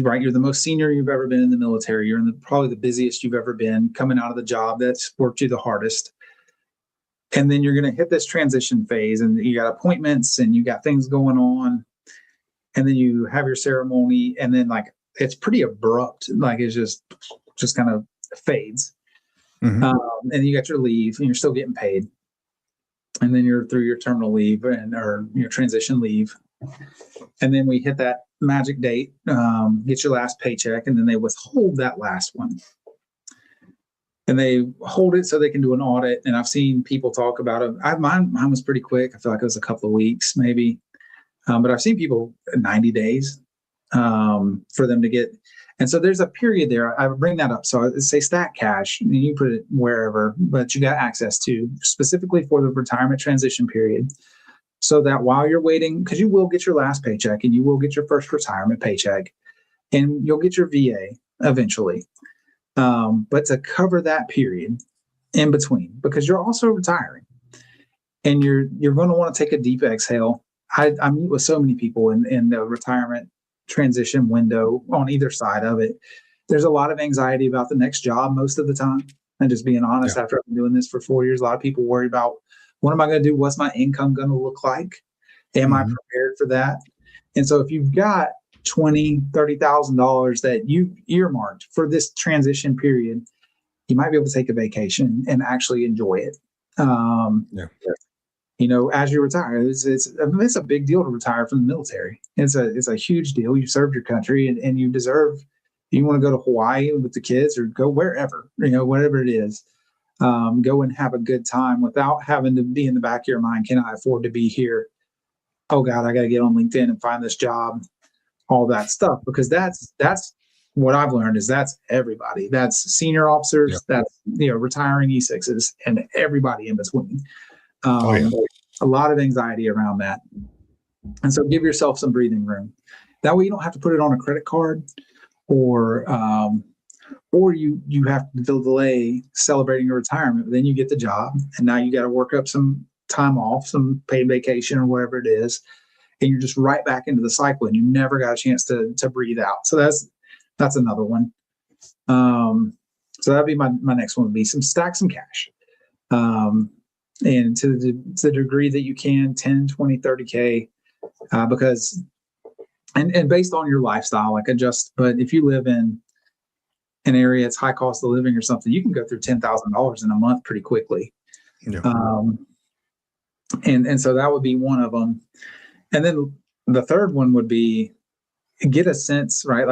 right, you're the most senior you've ever been in the military. You're probably the busiest you've ever been, coming out of the job that's worked you the hardest. And then you're going to hit this transition phase, and you got appointments and you got things going on. And then you have your ceremony, and then it's pretty abrupt. It's just kind of fades. And you got your leave and you're still getting paid. And then you're through your terminal leave or your transition leave. And then we hit that magic date, get your last paycheck, and then they withhold that last one. And they hold it so they can do an audit. And I've seen people talk about it. Mine was pretty quick. I feel like it was a couple of weeks, maybe. But I've seen people 90 days for them to get. And so there's a period there. I would bring that up. So I say stack cash, and you put it wherever, but you got access to specifically for the retirement transition period. So that while you're waiting, because you will get your last paycheck and you will get your first retirement paycheck, and you'll get your VA eventually. But to cover that period in between, because you're also retiring and you're going to want to take a deep exhale. I meet with so many people in the retirement transition window on either side of it. There's a lot of anxiety about the next job most of the time. And just being honest, after I've been doing this for 4 years, a lot of people worry about What am I going to do? What's my income going to look like? Am I prepared for that? And so if you've got $20,000, $30,000 that you earmarked for this transition period, you might be able to take a vacation and actually enjoy it. As you retire, it's a big deal to retire from the military. It's a huge deal. You served your country, and you deserve. You want to go to Hawaii with the kids, or go wherever, whatever it is. Go and have a good time without having to be in the back of your mind. Can I afford to be here? Oh God, I got to get on LinkedIn and find this job. All that stuff, because that's what I've learned is that's everybody. That's senior officers. That's retiring E6s, and everybody in between. A lot of anxiety around that. And so give yourself some breathing room. That way you don't have to put it on a credit card, or you have to delay celebrating your retirement. But then you get the job, and now you got to work up some time off, some paid vacation or whatever it is, and you're just right back into the cycle, and you never got a chance to breathe out. So that's another one. So that'd be my next one would be stack some cash. And to the degree that you can, 10, 20, 30K, because, and based on your lifestyle, but if you live in an area that's high cost of living or something, you can go through $10,000 in a month pretty quickly. And so that would be one of them. And then the third one would be get a sense, right?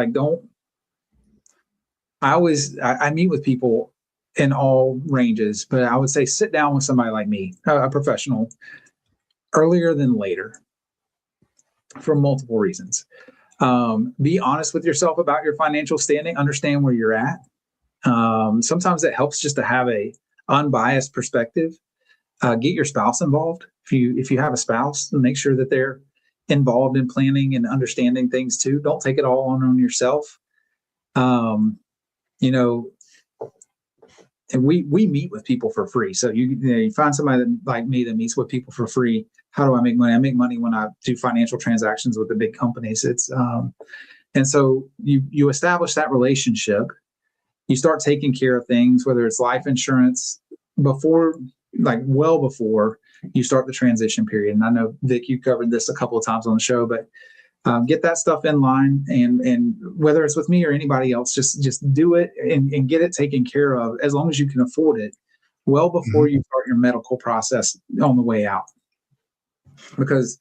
I meet with people in all ranges, but I would say sit down with somebody like me, a professional, earlier than later, for multiple reasons. Be honest with yourself about your financial standing, understand where you're at. Sometimes it helps just to have a unbiased perspective. Get your spouse involved. If you have a spouse, make sure that they're involved in planning and understanding things too. Don't take it all on yourself. And we meet with people for free. So you find somebody like me that meets with people for free. How do I make money? I make money when I do financial transactions with the big companies. And so you establish that relationship. You start taking care of things, whether it's life insurance, well before you start the transition period. And I know, Vic, you covered this a couple of times on the show, but get that stuff in line, and whether it's with me or anybody else, just do it and get it taken care of as long as you can afford it, well before you start your medical process on the way out. Because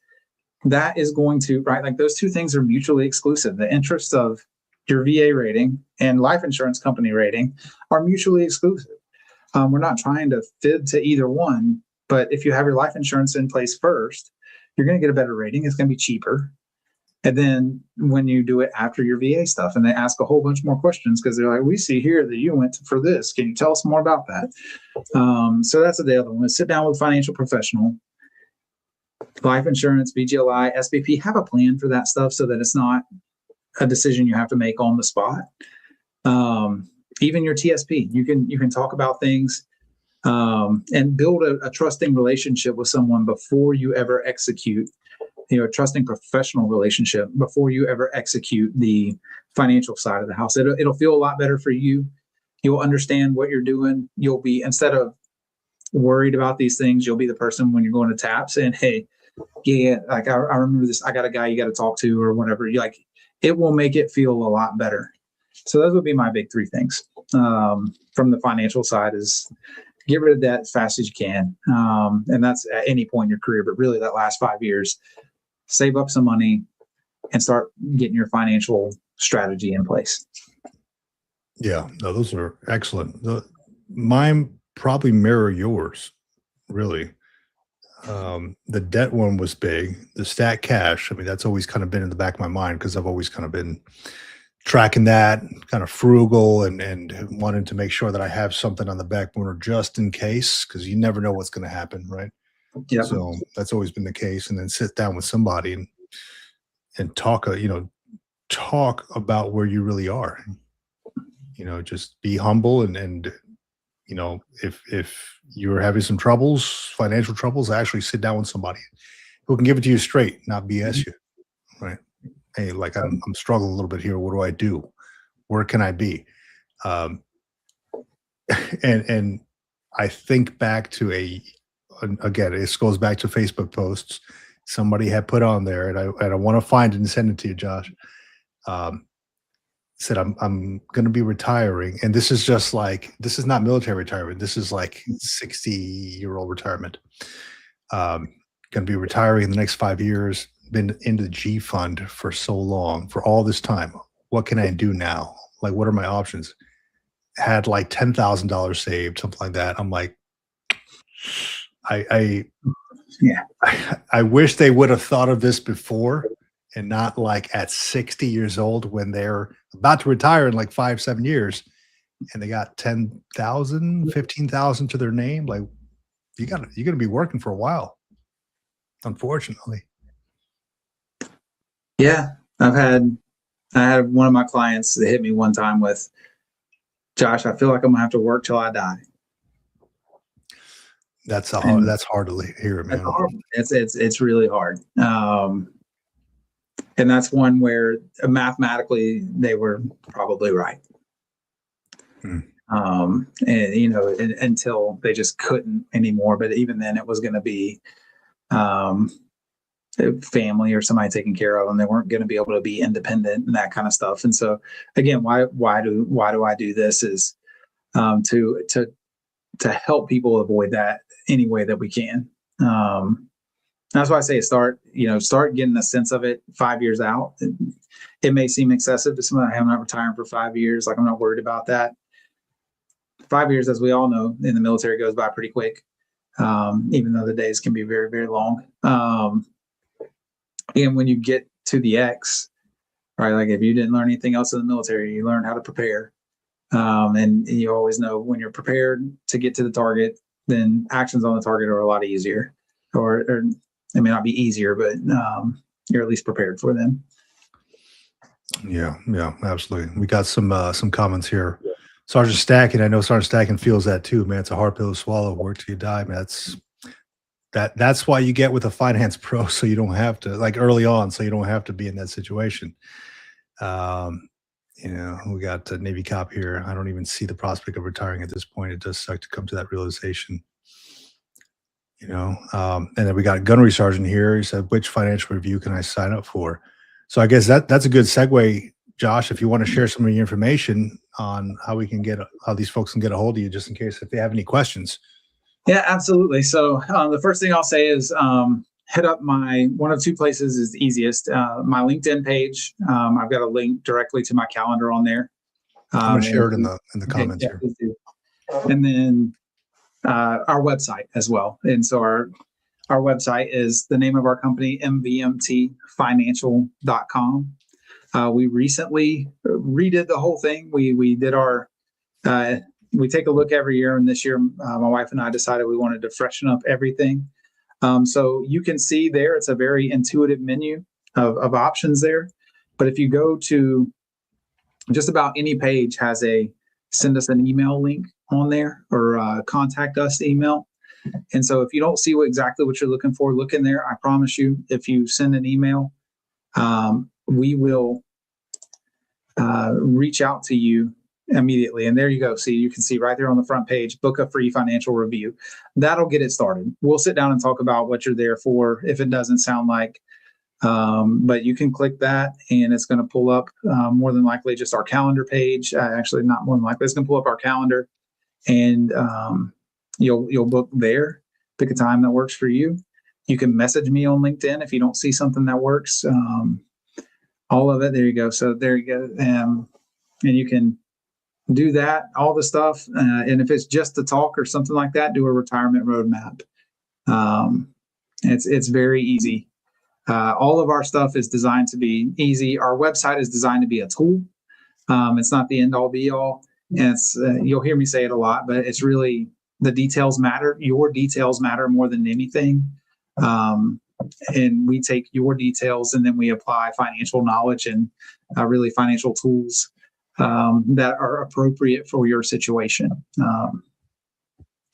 that is going to, right, those two things are mutually exclusive. The interests of your VA rating and life insurance company rating are mutually exclusive. We're not trying to fib to either one, but if you have your life insurance in place first, you're going to get a better rating. It's going to be cheaper. And then when you do it after your VA stuff, and they ask a whole bunch more questions because they're like, we see here that you went for this. Can you tell us more about that? So that's the other one. Sit down with a financial professional. Life insurance, VGLI, SBP, have a plan for that stuff so that it's not a decision you have to make on the spot. Even your TSP, you can talk about things and build a trusting relationship with someone before you ever execute. A trusting professional relationship before you ever execute the financial side of the house. It'll feel a lot better for you. You'll understand what you're doing. You'll be, instead of worried about these things, you'll be the person when you're going to tap saying, hey, I remember this. I got a guy you got to talk to or whatever. It will make it feel a lot better. So those would be my big three things from the financial side is get rid of debt as fast as you can. And that's at any point in your career, but really that last 5 years, save up some money and start getting your financial strategy in place. Yeah, no, those are excellent. Mine probably mirror yours, really. The debt one was big. The stat cash, that's always kind of been in the back of my mind because I've always kind of been tracking that, kind of frugal and wanting to make sure that I have something on the back burner just in case, because you never know what's going to happen, right? Yeah. So that's always been the case. And then sit down with somebody and talk, talk about where you really are. Just be humble and if you're having some troubles, financial troubles, actually sit down with somebody who can give it to you straight, not BS you, right? Hey, I'm struggling a little bit here. What do I do? Where can I be? And I think back to again, this goes back to Facebook posts somebody had put on there, and I want to find it and send it to you, Josh. Said I'm going to be retiring, and this is just like, this is not military retirement. This is like 60-year-old retirement. Going to be retiring in the next 5 years. Been into the G fund for so long, for all this time. What can I do now? Like, what are my options? Had like $10,000 saved, something like that. I'm like, Yeah. I wish they would have thought of this before, and not like at 60 years old when they're about to retire in like 5-7 years, and they got 10,000, 15,000 to their name. Like, you're going to be working for a while, unfortunately. Yeah. I had one of my clients that hit me one time with, Josh, I feel like I'm gonna have to work till I die. That's hard to hear, man. It's really hard. And that's one where mathematically they were probably right. And until they just couldn't anymore. But even then, it was going to be family or somebody taking care of them. They weren't going to be able to be independent and that kind of stuff. And so, again, why do I do this? Is to help people avoid that any way that we can. That's why I say start getting a sense of it 5 years out. It may seem excessive to somebody. I'm not retiring for 5 years. Like, I'm not worried about that. 5 years, as we all know, in the military goes by pretty quick, even though the days can be very, very long. And when you get to the X, right, like if you didn't learn anything else in the military, you learn how to prepare. And you always know when you're prepared to get to the target, then actions on the target are a lot easier, or it may not be easier, but you're at least prepared for them. Yeah, absolutely. We got some comments here. Sergeant Stacking, I know Sergeant Stacking feels that too, man. It's a hard pill to swallow. Work till you die, man. That's why you get with a finance pro, so you don't have to, like, early on, so you don't have to be in that situation. We got a Navy cop here. I don't even see the prospect of retiring at this point. It does suck to come to that realization. And then we got a gunnery sergeant here. He said, which financial review can I sign up for? So I guess that's a good segue, Josh, if you want to share some of your information on how these folks can get a hold of you, just in case if they have any questions. Yeah, absolutely. So the first thing I'll say is hit up one of two places is the easiest. My LinkedIn page. I've got a link directly to my calendar on there. I'm going to share it in the comments here. And then our website as well. And so our website is the name of our company, MVMTFinancial.com. We recently redid the whole thing. We did we take a look every year, and this year my wife and I decided we wanted to freshen up everything. So you can see there, it's a very intuitive menu of options there. But if you go to just about any page has a send us an email link on there, or contact us email. And so if you don't see exactly what you're looking for, look in there. I promise you, if you send an email, we will reach out to you immediately. And there you go. See, you can see right there on the front page, book a free financial review. That'll get it started. We'll sit down and talk about what you're there for if it doesn't sound like. But you can click that, and it's going to pull up more than likely just our calendar page. Actually, not more than likely. It's going to pull up our calendar, and you'll book there. Pick a time that works for you. You can message me on LinkedIn if you don't see something that works. All of it. There you go. So there you go. And you can do that, all the stuff. And if it's just to talk or something like that, do a retirement roadmap. It's very easy. All of our stuff is designed to be easy. Our website is designed to be a tool. It's not the end all be all. And you'll hear me say it a lot, but it's really the details matter. Your details matter more than anything. And we take your details, and then we apply financial knowledge and really financial tools that are appropriate for your situation.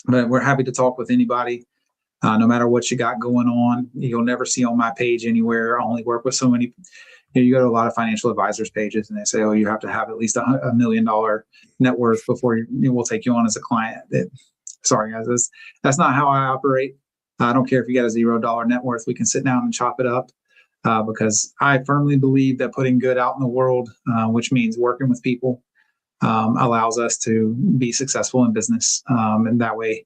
But we're happy to talk with anybody, no matter what you got going on. You'll never see on my page anywhere. I only work with so many. You go to a lot of financial advisors pages, and they say, "Oh, you have to have at least $1 million net worth before we'll take you on as a client." Sorry, guys, that's not how I operate. I don't care if you got a $0 net worth. We can sit down and chop it up, because I firmly believe that putting good out in the world, which means working with people, allows us to be successful in business. And that way,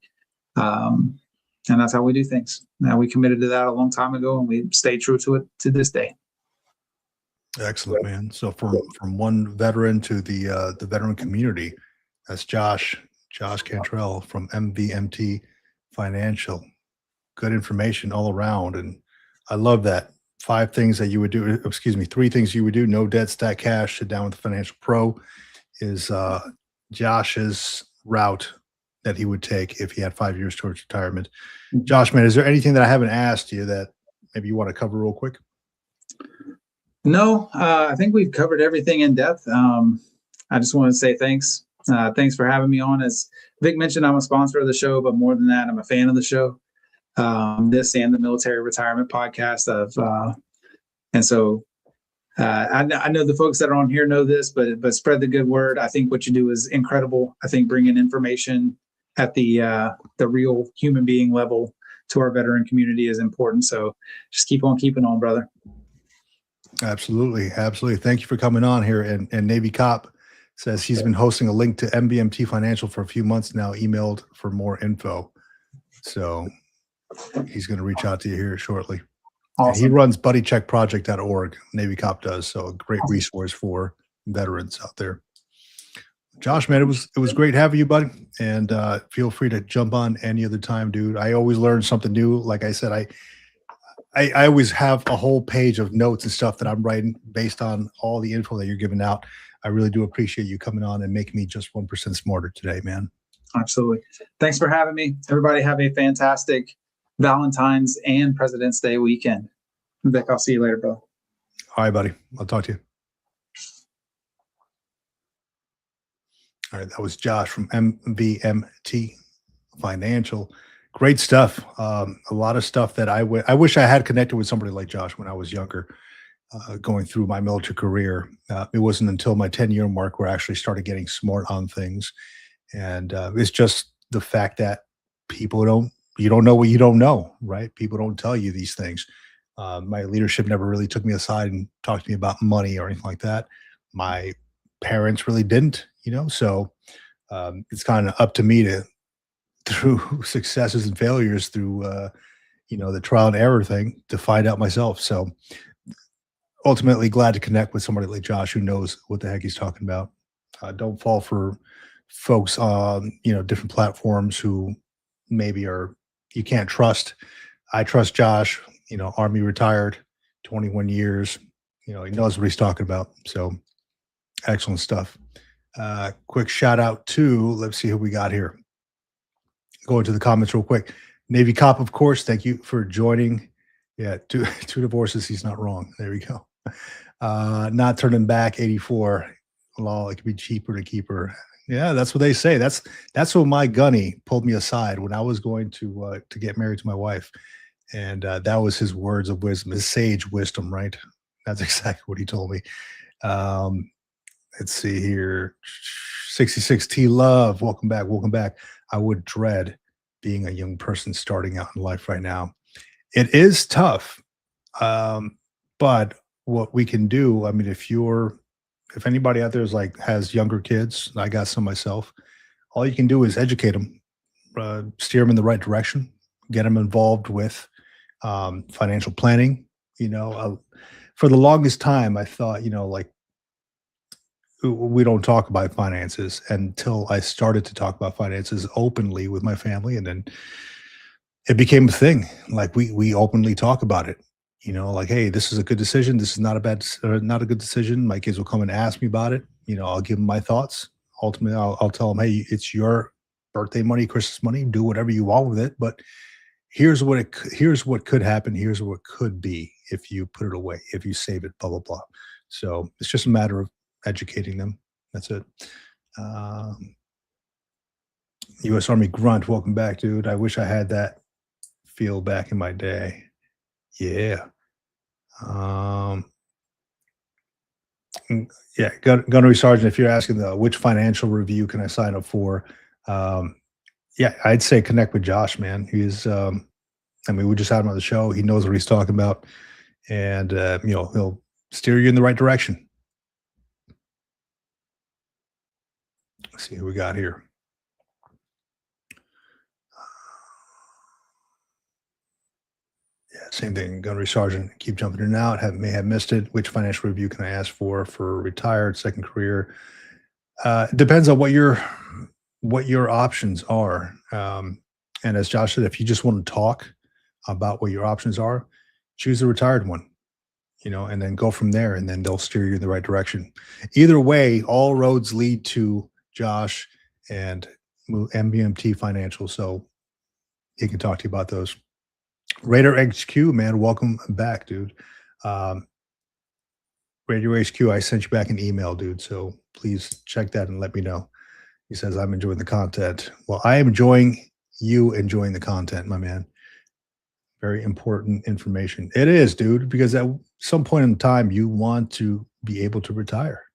and that's how we do things. Now, we committed to that a long time ago, and we stayed true to it to this day. Excellent, man. So from one veteran to the veteran community, that's Josh Cantrell from MVMT Financial. Good information all around, and I love that. 5 things that you would do. Excuse me, 3 things you would do: no debt, stack cash, sit down with a financial pro. Is Josh's route that he would take if he had 5 years towards retirement. Josh, man, is there anything that I haven't asked you that maybe you want to cover real quick? No, I think we've covered everything in depth. I just want to say thanks. Thanks for having me on. As Vic mentioned, I'm a sponsor of the show, but more than that, I'm a fan of the show. This and the military retirement podcast and so I know the folks that are on here know this, but spread the good word. I think what you do is incredible. I think bringing information at the real human being level to our veteran community is important. So just keep on keeping on, brother. Absolutely. Thank you for coming on here. And Navy Cop says he's been hosting a link to MVMT Financial for a few months now, emailed for more info. So he's going to reach out to you here shortly. Awesome. He runs buddycheckproject.org. Navy Cop does. So a great resource for veterans out there. Josh, man, it was great having you, buddy. And feel free to jump on any other time, dude. I always learn something new. Like I said, I always have a whole page of notes and stuff that I'm writing based on all the info that you're giving out. I really do appreciate you coming on and making me just 1% smarter today, man. Absolutely. Thanks for having me. Everybody have a fantastic Valentine's and President's Day weekend. Vic, I'll see you later, bro. All right, buddy. I'll talk to you. All right, that was Josh from MVMT Financial. Great stuff. A lot of stuff that I wish I had connected with somebody like Josh when I was younger, going through my military career. It wasn't until my 10-year mark where I actually started getting smart on things. And it's just the fact that you don't know what you don't know, right? People don't tell you these things. My leadership never really took me aside and talked to me about money or anything like that. My parents really didn't, so it's kind of up to me to, through successes and failures, through the trial and error thing, to find out myself. So ultimately glad to connect with somebody like Josh who knows what the heck he's talking about. Don't fall for folks on different platforms who maybe you can't trust. I trust Josh, Army retired, 21 years, he knows what he's talking about. So excellent stuff. Quick shout out to, let's see who we got here. Go into the comments real quick. Navy Cop, of course, thank you for joining. Yeah, two divorces, he's not wrong. There we go. Not turning back, 84. Law, it could be cheaper to keep her. Yeah, that's what they say. That's what my gunny pulled me aside when I was going to get married to my wife. And that was his words of wisdom, his sage wisdom, right? That's exactly what he told me. Let's see here. 66T Love, welcome back. I would dread being a young person starting out in life right now. It is tough. But what we can do, I mean, if anybody out there has younger kids, I got some myself, all you can do is educate them, steer them in the right direction, get them involved with financial planning. For the longest time, I thought, we don't talk about finances, until I started to talk about finances openly with my family. And then it became a thing. Like we openly talk about it, hey, this is a good decision. This is not a good decision. My kids will come and ask me about it. I'll give them my thoughts. Ultimately, I'll tell them, hey, it's your birthday money, Christmas money, do whatever you want with it. But here's what could happen. Here's what could be if you put it away, if you save it, blah, blah, blah. So it's just a matter of educating them. That's it. U.S. Army Grunt, welcome back, dude. I wish I had that feel back in my day. Yeah. Yeah, Gunnery Sergeant, if you're asking which financial review can I sign up for, yeah, I'd say connect with Josh, man. He's I mean, we just had him on the show. He knows what he's talking about, and he'll steer you in the right direction. Let's see who we got here. Yeah, same thing. Gunnery Sergeant, keep jumping in and out. May have missed it. Which financial review can I ask for retired, second career? It depends on what your options are. And as Josh said, if you just want to talk about what your options are, choose a retired one, and then go from there, and then they'll steer you in the right direction. Either way, all roads lead to Josh and MVMT Financial. So he can talk to you about those. Raider HQ, man, welcome back, dude. Raider HQ, I sent you back an email, dude. So please check that and let me know. He says, I'm enjoying the content. Well, I am enjoying you enjoying the content, my man. Very important information. It is, dude, because at some point in time, you want to be able to retire.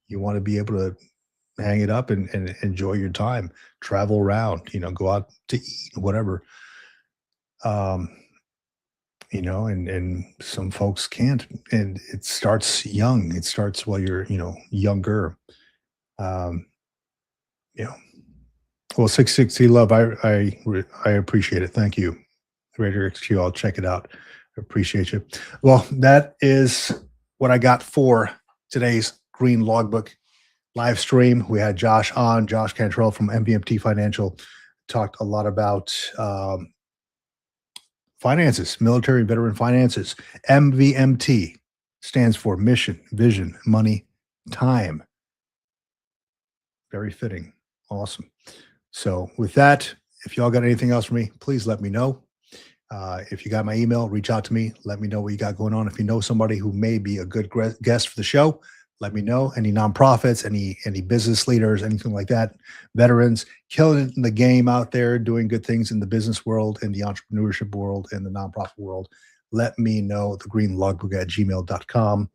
You want to be able to hang it up and enjoy your time, travel around, go out to eat, whatever. And some folks can't, and it starts young. It starts while you're, younger. Well, 660 love. I appreciate it. Thank you, Raider XQ. I'll check it out. I appreciate you. Well, that is what I got for today's Green Logbook live stream. We had Josh on, Josh Cantrell from MVMT Financial. Talked a lot about finances, military veteran finances. MVMT stands for mission, vision, money, time. Very fitting. Awesome. So with that, if y'all got anything else for me, please let me know. If you got my email, reach out to me. Let me know what you got going on. If you know somebody who may be a good guest for the show, let me know. Any nonprofits, any business leaders, anything like that, veterans, killing the game out there, doing good things in the business world, in the entrepreneurship world, in the nonprofit world, let me know. thegreenlogbook@gmail.com.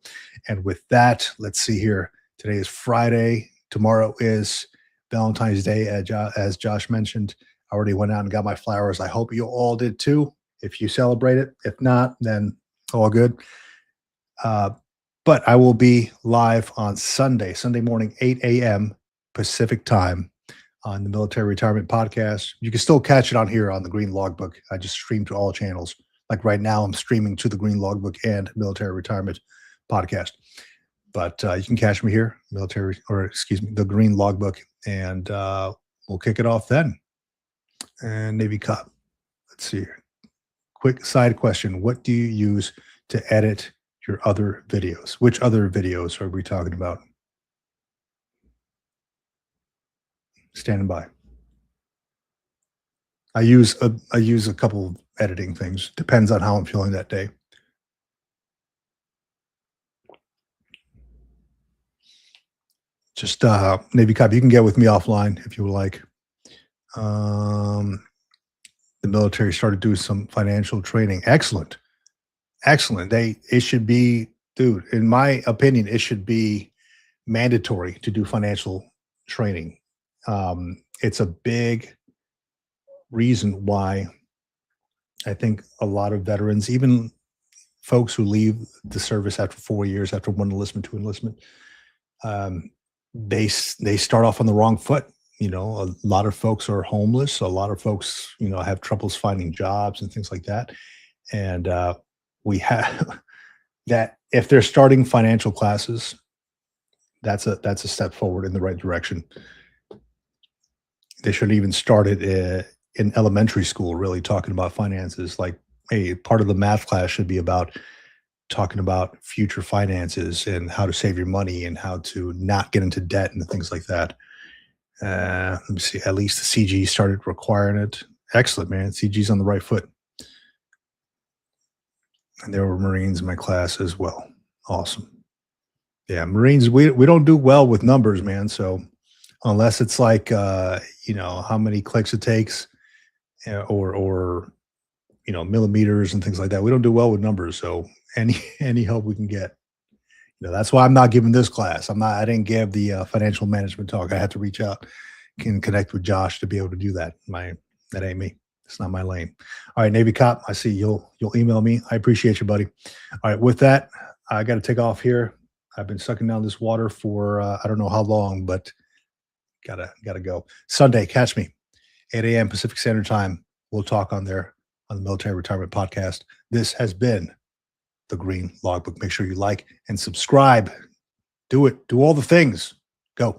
And with that, let's see here. Today is Friday. Tomorrow is Valentine's Day, as Josh mentioned. I already went out and got my flowers. I hope you all did too, if you celebrate it. If not, then all good. But I will be live on Sunday morning, 8 a.m. Pacific time on the Military Retirement Podcast. You can still catch it on here on the Green Logbook. I just stream to all channels. Like right now, I'm streaming to the Green Logbook and Military Retirement Podcast. But you can catch me here, the Green Logbook, and we'll kick it off then. And Navy Cop. Let's see here. Quick side question. What do you use to edit your other videos? Which other videos are we talking about? Standing by. I use a couple of editing things. Depends on how I'm feeling that day. Just Navy Cop, you can get with me offline if you would like. The military started doing some financial training. Excellent. It should be, dude, in my opinion, it should be mandatory to do financial training. It's a big reason why I think a lot of veterans, even folks who leave the service after 4 years, after one enlistment, two enlistment, they start off on the wrong foot. A lot of folks are homeless. A lot of folks, have troubles finding jobs and things like that. And we have that. If they're starting financial classes, that's a step forward in the right direction. They should even start it in elementary school, really talking about finances. Like, hey, part of the math class should be about talking about future finances and how to save your money and how to not get into debt and things like that. Let me see. At least the CG started requiring it. Excellent, man. CG's on the right foot. And there were Marines in my class as well. Awesome. Yeah, Marines, we don't do well with numbers, man. So unless it's like, how many clicks it takes or millimeters and things like that, we don't do well with numbers. So any help we can get. That's why I'm not giving this class. I didn't give the financial management talk. I had to reach out and connect with Josh to be able to do that. That ain't me. It's not my lane. All right, Navy cop, I see you'll email me. I appreciate you, buddy. All right, with that, I got to take off here. I've been sucking down this water for I don't know how long, but gotta go. Sunday, catch me 8 a.m. Pacific Standard Time. We'll talk on there on the Military Retirement Podcast. This has been the Green Logbook. Make sure you like and subscribe. Do it. Do all the things. Go.